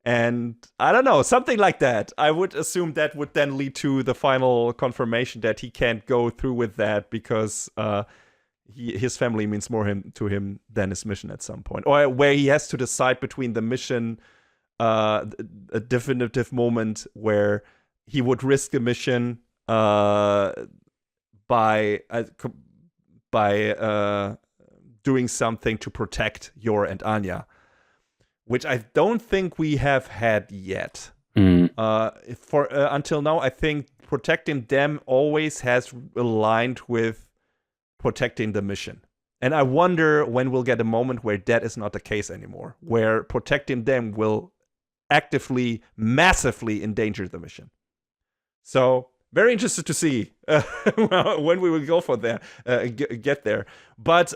And I don't know, something like that. I would assume that would then lead to the final confirmation that he can't go through with that because his family means more to him than his mission at some point. Or where he has to decide between the mission, a definitive moment where he would risk a mission by doing something to protect Yor and Anya, which I don't think we have had yet. Until now, I think protecting them always has aligned with protecting the mission. And I wonder when we'll get a moment where that is not the case anymore, where protecting them will actively, massively endanger the mission. So, very interested to see when we will go for there, get there. But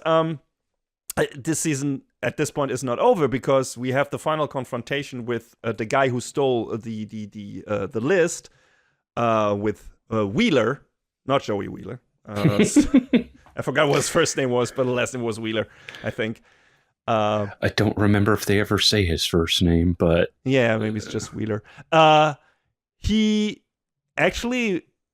this season at this point is not over, because we have the final confrontation with the guy who stole the list with Wheeler, not Joey Wheeler. I forgot what his first name was, but the last name was Wheeler, I think. I don't remember if they ever say his first name, but yeah, maybe it's just Wheeler.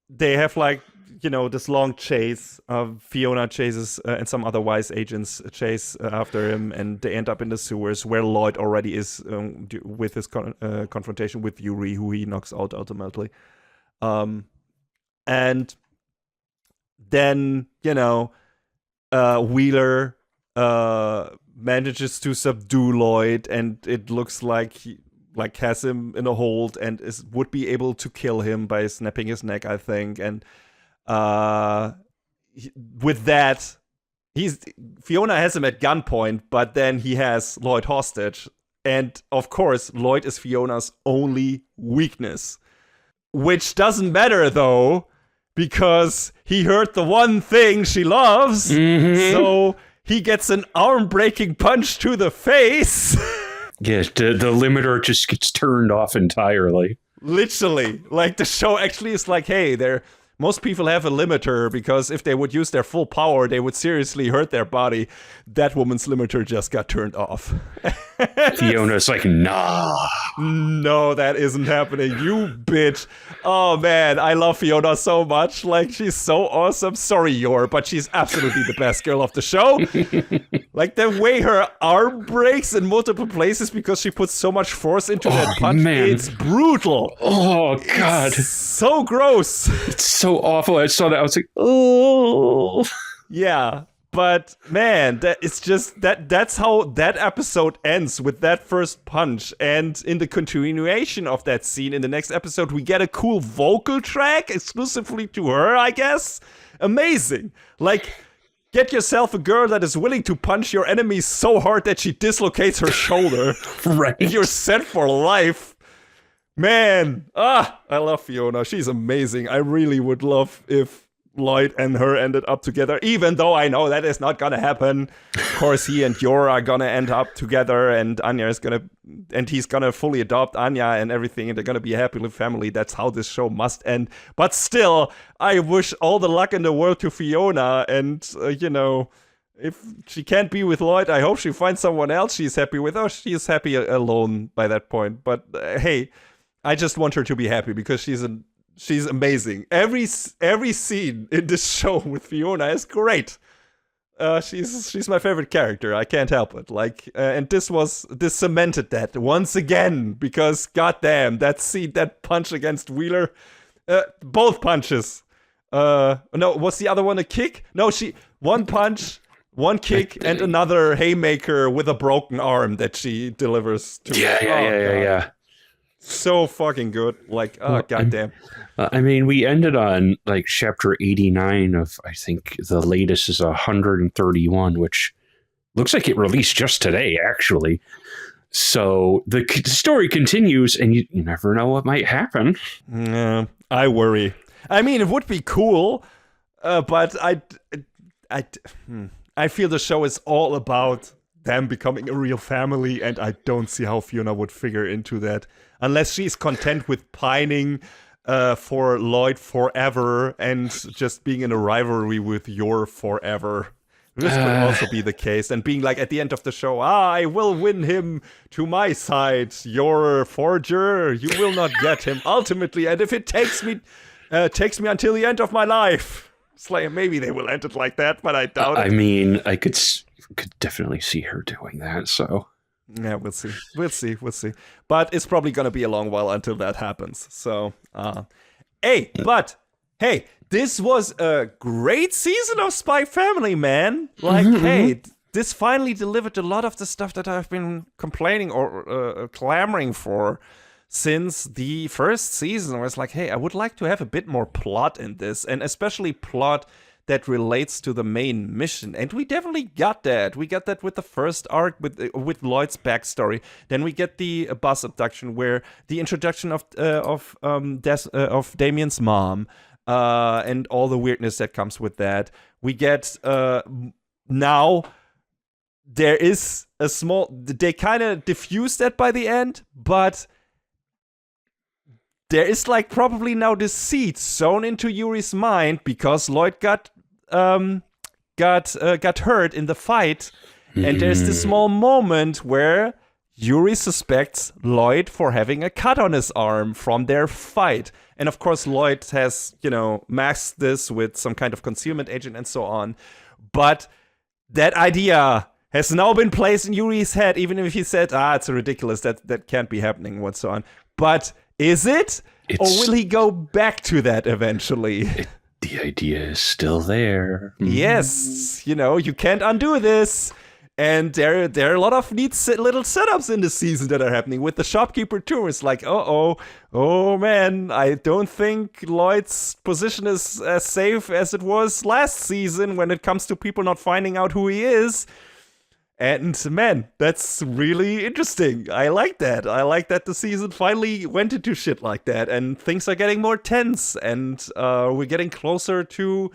They have like, this long chase. Fiona chases and some other Wise agents chase after him, and they end up in the sewers where Lloyd already is with his confrontation with Yuri, who he knocks out ultimately. And then, Wheeler manages to subdue Lloyd, and it looks like he has him in a hold and would be able to kill him by snapping his neck, I think. And with that, Fiona has him at gunpoint, but then he has Lloyd hostage. And of course, Lloyd is Fiona's only weakness, which doesn't matter though, because he heard the one thing she loves. Mm-hmm. So he gets an arm-breaking punch to the face. Yeah, the limiter just gets turned off entirely. Literally. Like, the show actually is like, hey, most people have a limiter, because if they would use their full power, they would seriously hurt their body. That woman's limiter just got turned off. Fiona's like, nah. No, that isn't happening. You bitch. Oh man, I love Fiona so much. Like, she's so awesome. Sorry, Yor, but she's absolutely the best girl of the show. Like, the way her arm breaks in multiple places because she puts so much force into that punch. Man. It's brutal. Oh, God. It's so gross. It's so awful. I saw that. I was like, oh. Yeah. But man, that's how that episode ends, with that first punch. And in the continuation of that scene, in the next episode, we get a cool vocal track exclusively to her, I guess. Amazing. Like, get yourself a girl that is willing to punch your enemy so hard that she dislocates her shoulder. Right. And you're set for life. Man, I love Fiona. She's amazing. I really would love if Lloyd and her ended up together, even though I know that is not gonna happen. Of course, he and Yor are gonna end up together, and he's gonna fully adopt Anya and everything, and they're gonna be a happy family. That's how this show must end. But still, I wish all the luck in the world to Fiona, and if she can't be with Lloyd, I hope she finds someone else she's happy with. Or she's happy alone by that point. But hey, I just want her to be happy because she's amazing. Every scene in this show with Fiona is great. She's my favorite character. I can't help it. Like, and this cemented that once again, because goddamn, that punch against Wheeler, both punches. No, was the other one a kick? No, one punch, one kick, and another haymaker with a broken arm that she delivers to. Yeah. So fucking good. Like, goddamn. I mean, we ended on like chapter 89 of, I think the latest is 131, which looks like it released just today, actually. So the story continues, and you never know what might happen. I worry. I mean, it would be cool, but I feel the show is all about them becoming a real family, and I don't see how Fiona would figure into that unless she's content with pining for Lloyd forever and just being in a rivalry with Yor forever. This could also be the case, and being like at the end of the show, I will win him to my side, Yor forger. You will not get him ultimately, and if it takes me until the end of my life. It's like, maybe they will end it like that, but I doubt it. I mean, I could definitely see her doing that, so. Yeah, we'll see. But it's probably going to be a long while until that happens. So, hey, this was a great season of Spy Family, man. Like, hey, this finally delivered a lot of the stuff that I've been complaining or clamoring for since the first season. Where it's like, hey, I would like to have a bit more plot in this, and especially plot that relates to the main mission. And we definitely got that. We got that with the first arc with Lloyd's backstory. Then we get the bus abduction, where the introduction of Damien's mom and all the weirdness that comes with that. We get now there is a small. They kind of diffuse that by the end, but there is like probably now this seed sown into Yuri's mind because Lloyd got hurt in the fight, and there's this small moment where Yuri suspects Lloyd for having a cut on his arm from their fight, and of course Lloyd has masked this with some kind of concealment agent and so on, but that idea has now been placed in Yuri's head, even if he said, it's ridiculous, that can't be happening and so on. But is it? Or will he go back to that eventually? The idea is still there. Yes, you can't undo this. And there are a lot of neat little setups in this season that are happening with the shopkeeper too. It's like, oh man, I don't think Lloyd's position is as safe as it was last season when it comes to people not finding out who he is. And man, that's really interesting. I like that. I like that the season finally went into shit like that, and things are getting more tense, and we're getting closer to.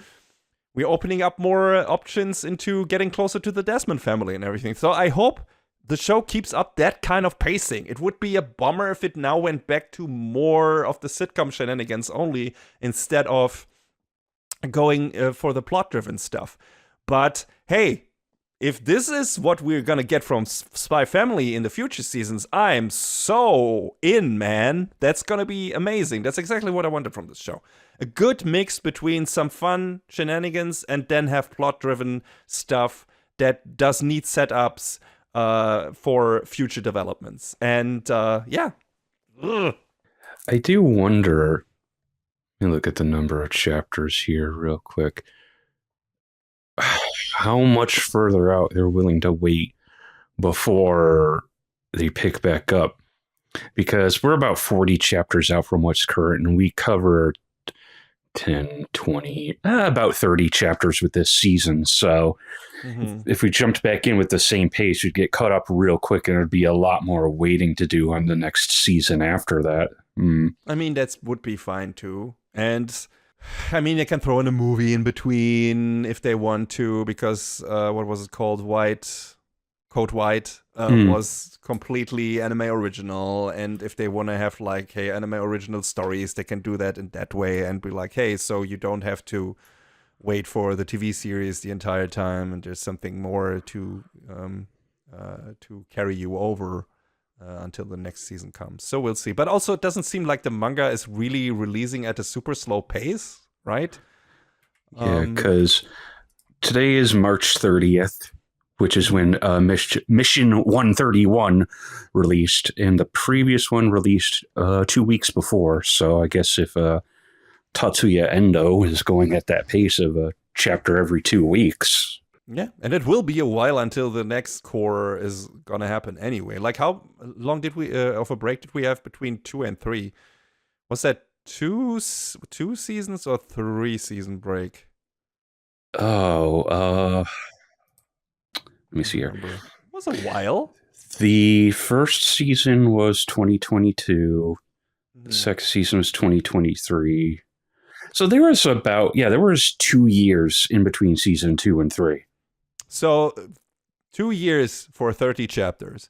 We're opening up more options into getting closer to the Desmond family and everything. So I hope the show keeps up that kind of pacing. It would be a bummer if it now went back to more of the sitcom shenanigans only instead of going for the plot-driven stuff. But hey, if this is what we're gonna get from Spy Family in the future seasons, I'm so in, man. That's gonna be amazing. That's exactly what I wanted from this show. A good mix between some fun shenanigans and then have plot-driven stuff that does need setups for future developments. And yeah. Ugh. I do wonder. Let me look at the number of chapters here real quick. How much further out they're willing to wait before they pick back up. Because we're about 40 chapters out from what's current, and we cover 10, 20, about 30 chapters with this season. So if we jumped back in with the same pace, we'd get caught up real quick, and there'd be a lot more waiting to do on the next season after that. I mean, that would be fine too. And I mean, they can throw in a movie in between if they want to, because what was it called? Code White was completely anime original. And if they want to have like, hey, anime original stories, they can do that in that way and be like, hey, so you don't have to wait for the TV series the entire time, and there's something more to carry you over until the next season comes. So we'll see. But also, it doesn't seem like the manga is really releasing at a super slow pace, right? Yeah, because today is March 30th, which is when Mission 131 released, and the previous one released 2 weeks before. So I guess if Tatsuya Endo is going at that pace of a chapter every 2 weeks. Yeah, and it will be a while until the next core is gonna happen anyway. Like, how long did we of a break did we have between 2 and 3? Was that two seasons or 3-season break? Oh, let me see here. It was a while. The first season was 2022. The second season was 2023. So there was there was 2 years in between season 2 and 3. So 2 years for 30 chapters.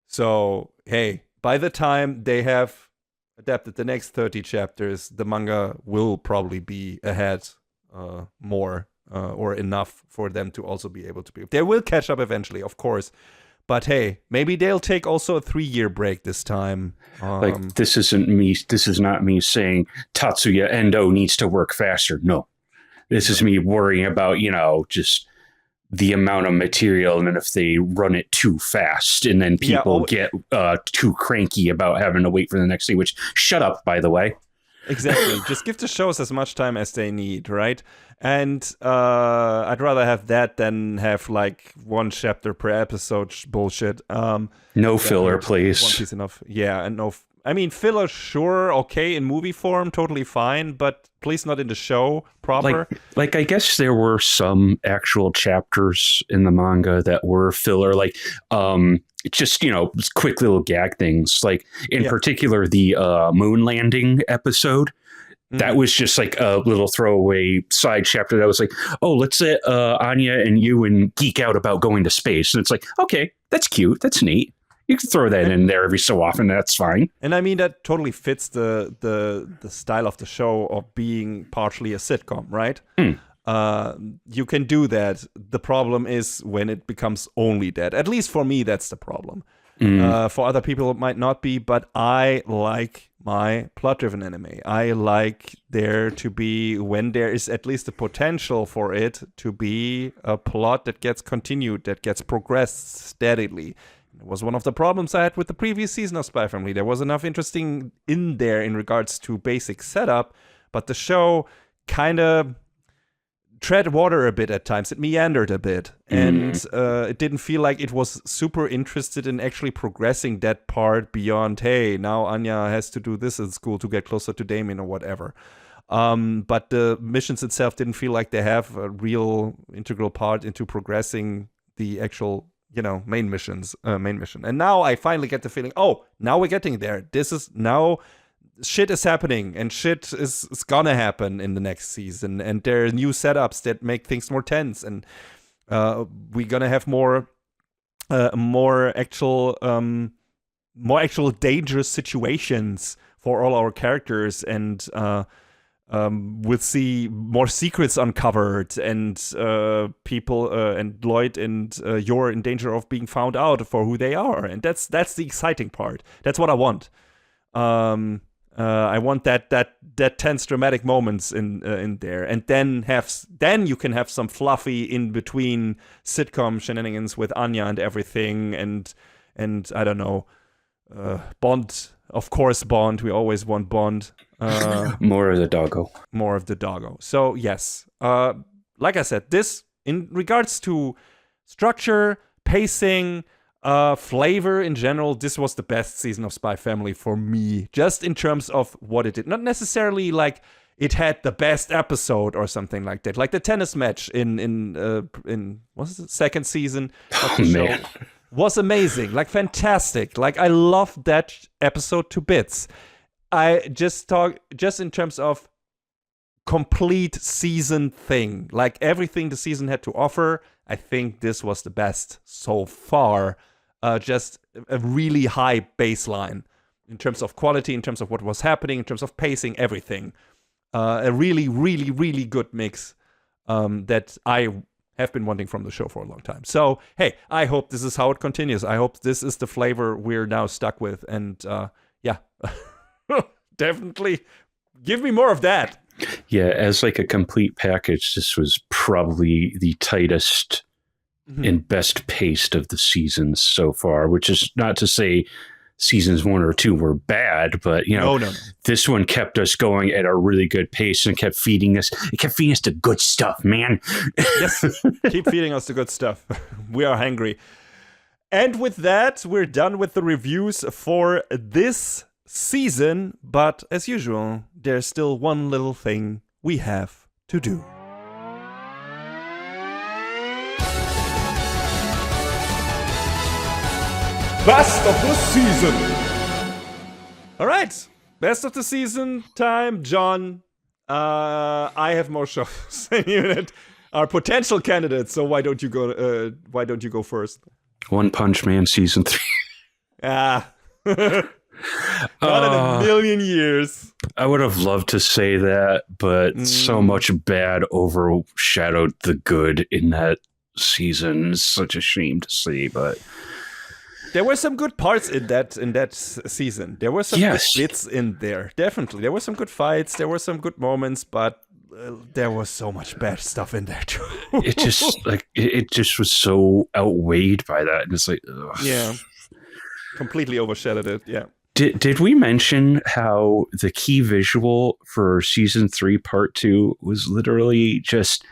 So, hey, by the time they have adapted the next 30 chapters, the manga will probably be ahead more or enough for them to also be able to be. They will catch up eventually, of course. But hey, maybe they'll take also a 3-year break this time. This isn't me. This is not me saying Tatsuya Endo needs to work faster. No, this is me worrying about, just the amount of material, and if they run it too fast, and then people get too cranky about having to wait for the next thing. Which, shut up, by the way. Exactly. Just give the shows as much time as they need, right? And I'd rather have that than have like 1 chapter per episode bullshit. No filler, please. One Piece enough. Yeah, and no. I mean, filler, sure, okay, in movie form, totally fine, but please not in the show proper. Like I guess there were some actual chapters in the manga that were filler, like just quick little gag things. Like in particular, the moon landing episode. That was just like a little throwaway side chapter that was like, oh, let's let Anya and Ewan geek out about going to space. And it's like, okay, that's cute. That's neat. You can throw that in there every so often. That's fine. And I mean, that totally fits the style of the show of being partially a sitcom, right? You can do that. The problem is when it becomes only that. At least for me, that's the problem. For other people, it might not be, but I like my plot-driven anime. I like there to be, when there is at least the potential for it to be a plot that gets continued, that gets progressed steadily. It was one of the problems I had with the previous season of Spy Family. There was enough interesting in there in regards to basic setup, but the show kind of tread water a bit at times. It meandered a bit, and it didn't feel like it was super interested in actually progressing that part beyond, hey, now Anya has to do this in school to get closer to Damien or whatever. But the missions itself didn't feel like they have a real integral part into progressing the actual main mission. And now I finally get the feeling, now we're getting there. This is now shit is happening, and shit is gonna happen in the next season, and there are new setups that make things more tense, and we're gonna have more actual dangerous situations for all our characters, and we'll see more secrets uncovered, and people and Lloyd and Yor in danger of being found out for who they are, and that's the exciting part. That's what I want. I want that tense dramatic moments in there, and then you can have some fluffy in between sitcom shenanigans with Anya and everything, and I don't know, Bond, of course, Bond. We always want Bond. More of the doggo. More of the doggo. So yes, like I said, this in regards to structure, pacing, flavor in general, this was the best season of Spy Family for me, just in terms of what it did. Not necessarily like it had the best episode or something like that. Like the tennis match in what's the second season of the show was amazing, like fantastic. Like I loved that episode to bits. I just in terms of complete season thing, like everything the season had to offer, I think this was the best so far. Just a really high baseline in terms of quality, in terms of what was happening, in terms of pacing, everything. A really, really, really good mix that I have been wanting from the show for a long time. So, hey, I hope this is how it continues. I hope this is the flavor we're now stuck with. And yeah, definitely give me more of that. Yeah, as like a complete package, this was probably the tightest and best paced of the seasons so far, which is not to say seasons 1 or 2 were bad, but no. This one kept us going at a really good pace and kept feeding us. It kept feeding us the good stuff, man. Yes, keep feeding us the good stuff. We are hungry. And with that, we're done with the reviews for this season. But as usual, there's still one little thing we have to do. Best of the season. All right, best of the season time, John. I have more shows than you are potential candidates. So why don't you go? Why don't you go first? One Punch Man season 3. Not in a million years. I would have loved to say that, but so much bad overshadowed the good in that season. It's such a shame to see, but. There were some good parts in that season. There were some good bits in there. Definitely. There were some good fights. There were some good moments, but there was so much bad stuff in there too. It just was so outweighed by that. And it's like, ugh. Yeah. Completely overshadowed it. Yeah. Did we mention how the key visual for season 3 part 2 was literally just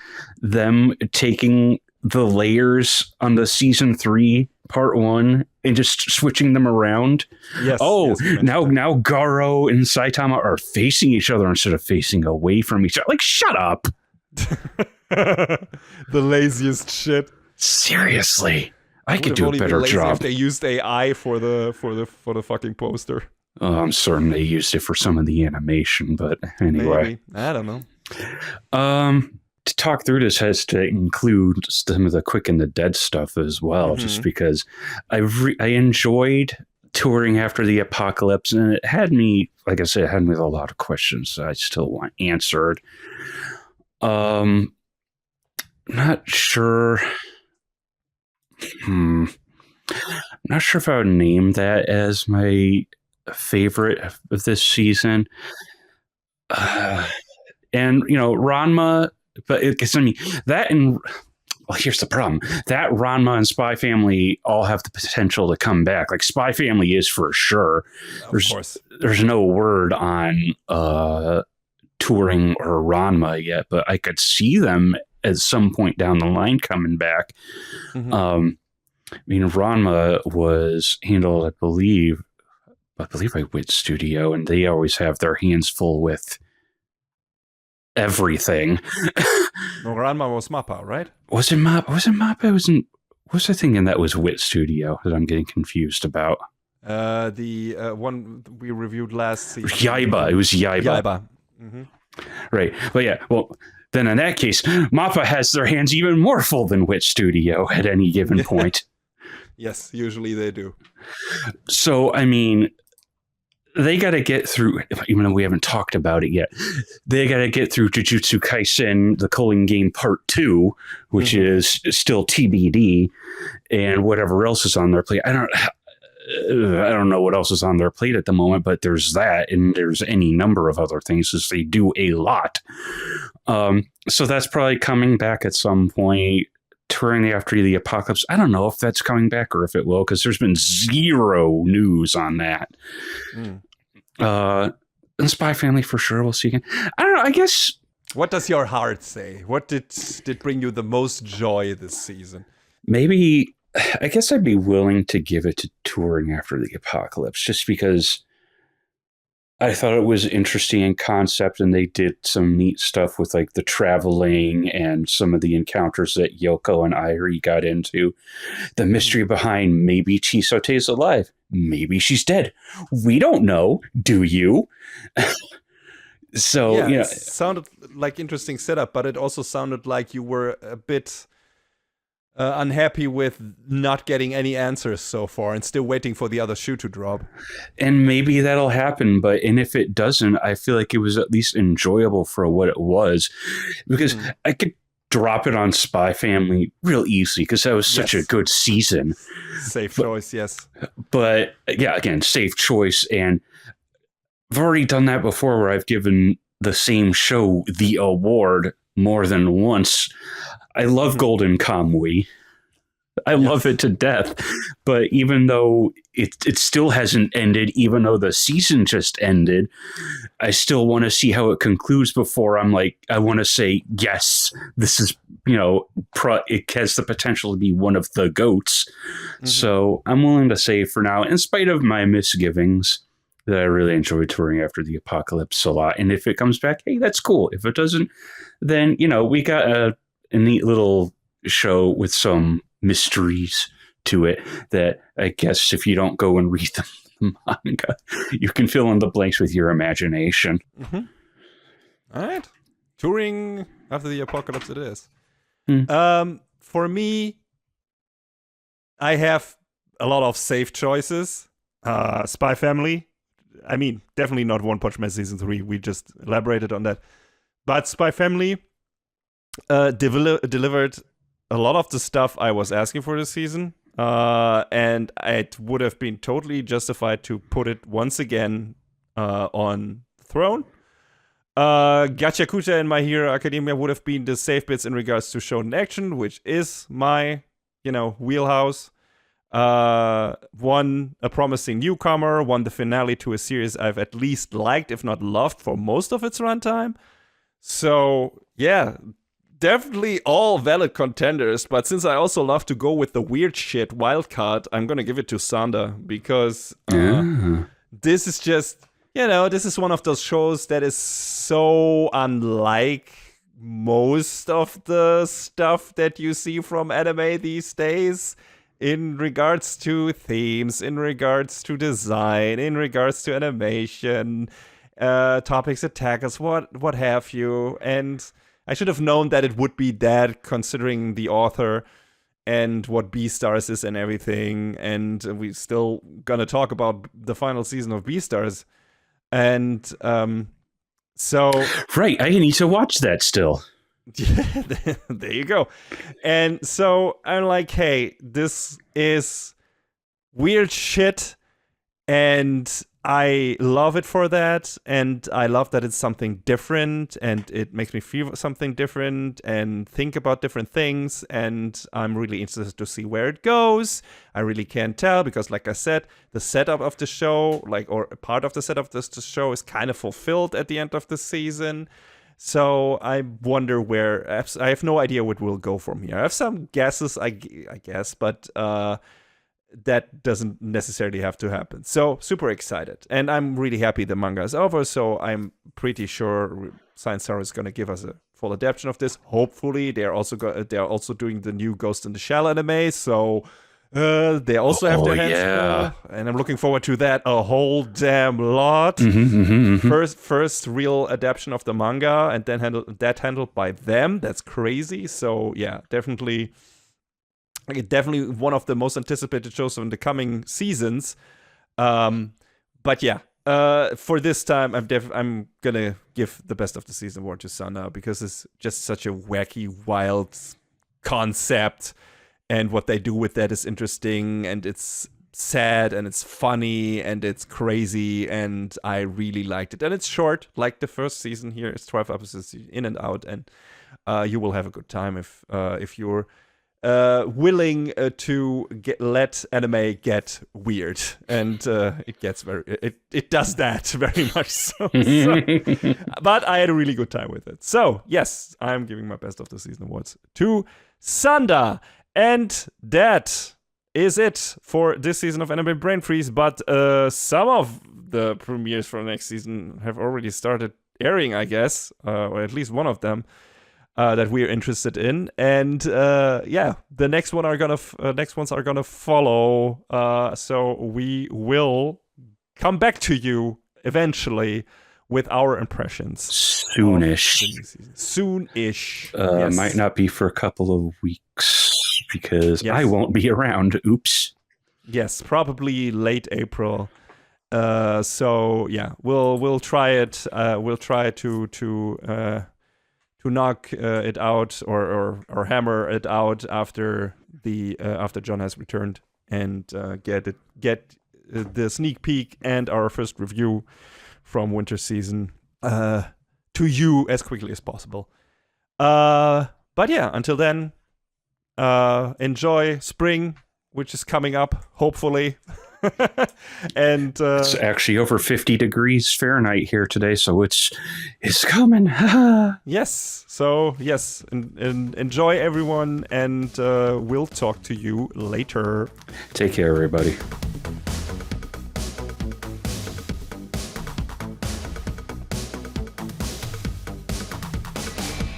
them taking the layers on the season 3 part 1 and just switching them around? Yes. Oh, now Garo and Saitama are facing each other instead of facing away from each other. Like, shut up. The laziest shit. Seriously. I could do a better job. If they used AI for the fucking poster. Oh, I'm certain they used it for some of the animation, but anyway. Maybe. I don't know. To talk through this has to include some of the quick and the dead stuff as well, just because I enjoyed touring after the apocalypse, and it had me, like I said, it had me with a lot of questions that I still want answered. Not sure. Not sure if I would name that as my favorite of this season. And Ranma. But I mean, that and here's the problem. That Ranma and Spy Family all have the potential to come back. Like Spy Family is for sure. Of course. There's no word on touring or Ranma yet, but I could see them at some point down the line coming back. I mean, Ranma was handled, I believe by Wit Studio, and they always have their hands full with everything. No, Ranma was Mappa, right? Was it Mappa? Was I thinking that was Wit Studio that I'm getting confused about? The one we reviewed last season. Yaiba. It was Yaiba. Right. But yeah, well, then in that case, Mappa has their hands even more full than Wit Studio at any given point. Yes, usually they do. So, I mean, they got to get through, even though we haven't talked about it yet, they got to get through Jujutsu Kaisen, the Culling Game Part 2, which is still TBD, and whatever else is on their plate. I don't know what else is on their plate at the moment, but there's that, and there's any number of other things, as they do a lot. So that's probably coming back at some point. Touring After the Apocalypse, I don't know if that's coming back or if it will, because there's been zero news on that. And Spy Family for sure, we'll see again. I don't know, I guess. What does your heart say? What did bring you the most joy this season? Maybe, I guess I'd be willing to give it to Touring After the Apocalypse, just because I thought it was interesting in concept, and they did some neat stuff with like the traveling and some of the encounters that Yoko and Irie got into. The mystery behind maybe Chisote's alive, maybe she's dead. We don't know. Do you? So, it sounded like interesting setup, but it also sounded like you were a bit unhappy with not getting any answers so far and still waiting for the other shoe to drop. And maybe that'll happen, and if it doesn't, I feel like it was at least enjoyable for what it was, because I could drop it on Spy Family real easy because that was such a good season. Safe choice, yes. But yeah, again, safe choice, and I've already done that before where I've given the same show the award more than once. I love Golden Kamuy. I love it to death. But even though it still hasn't ended, even though the season just ended, I still want to see how it concludes before I'm like, I want to say, yes, this is, it has the potential to be one of the GOATs. So I'm willing to say for now, in spite of my misgivings, that I really enjoyed Touring After the Apocalypse a lot. And if it comes back, hey, that's cool. If it doesn't, then, we got a neat little show with some mysteries to it that I guess if you don't go and read the manga, you can fill in the blanks with your imagination. All right. Touring After the Apocalypse it is. For me, I have a lot of safe choices. Spy Family. I mean, definitely not One Punch Man Season 3. We just elaborated on that. But Spy Family delivered a lot of the stuff I was asking for this season, and it would have been totally justified to put it once again on the throne. Gachiakuta and My Hero Academia would have been the safe bits in regards to shonen action, which is my, wheelhouse. One, a promising newcomer, one, the finale to a series I've at least liked, if not loved, for most of its runtime. So, yeah, definitely all valid contenders, but since I also love to go with the weird shit wildcard, I'm gonna give it to Sanda, because this is just, this is one of those shows that is so unlike most of the stuff that you see from anime these days, in regards to themes, in regards to design, in regards to animation, topics, attackers, what have you. And I should have known that it would be that, considering the author and what Beastars is and everything. And we're still gonna talk about the final season of Beastars. And so... Right, I need to watch that still. Yeah, there you go. And so I'm like, hey, this is weird shit, and I love it for that, and I love that it's something different, and it makes me feel something different and think about different things, and I'm really interested to see where it goes. I really can't tell, because like I said, the setup of the show, or a part of the setup of the show is kind of fulfilled at the end of the season. So I wonder where, I have no idea what will go from here. I have some guesses, I guess, but that doesn't necessarily have to happen. So super excited. And I'm really happy the manga is over, so I'm pretty sure Science Star is going to give us a full adaptation of this. Hopefully, they're also doing the new Ghost in the Shell anime, so they also have their hands full, and I'm looking forward to that a whole damn lot. First real adaptation of the manga, and then handled by them. That's crazy. So yeah, definitely one of the most anticipated shows in the coming seasons. But yeah, For this time, I'm gonna give the best of the season award to Sanda because it's just such a wacky, wild concept, and what they do with that is interesting, and it's sad, and it's funny, and it's crazy, and I really liked it. And it's short, like the first season here. It's 12 episodes in and out, and you will have a good time if you're willing to let anime get weird, and it gets it does that very much so. But I had a really good time with it. So yes, I'm giving my best of the season awards to Sanda, and that is it for this season of Anime Brain Freeze. But some of the premieres for next season have already started airing, I guess, or at least one of them. That we're interested in, and the next ones are gonna follow. So we will come back to you eventually with our impressions. Soonish. Yes. Might not be for a couple of weeks because I won't be around. Oops. Yes, probably late April. So yeah, we'll try it. We'll try to knock it out or hammer it out after John has returned, and get the sneak peek and our first review from winter season to you as quickly as possible. But yeah, until then, enjoy spring, which is coming up, hopefully. And it's actually over 50 degrees Fahrenheit here today, so it's coming. Yes. So yes, and enjoy everyone, and we'll talk to you later. Take care, everybody.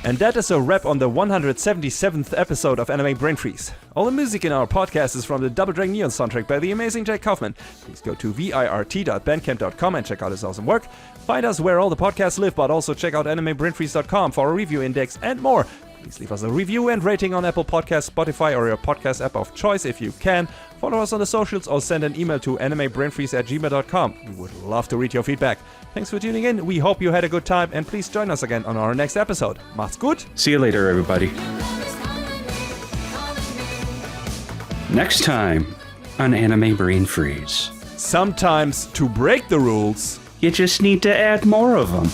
And that is a wrap on the 177th episode of Anime Brain Freeze. All the music in our podcast is from the Double Dragon Neon soundtrack by the amazing Jake Kaufman. Please go to virt.bandcamp.com and check out his awesome work. Find us where all the podcasts live, but also check out animebrainfreeze.com for a review index and more. Please leave us a review and rating on Apple Podcasts, Spotify, or your podcast app of choice if you can. Follow us on the socials or send an email to animebrainfreeze@gmail.com. We would love to read your feedback. Thanks for tuning in. We hope you had a good time, and please join us again on our next episode. Macht's gut. See you later, everybody. Next time on Anime Brain Freeze. Sometimes to break the rules, you just need to add more of them.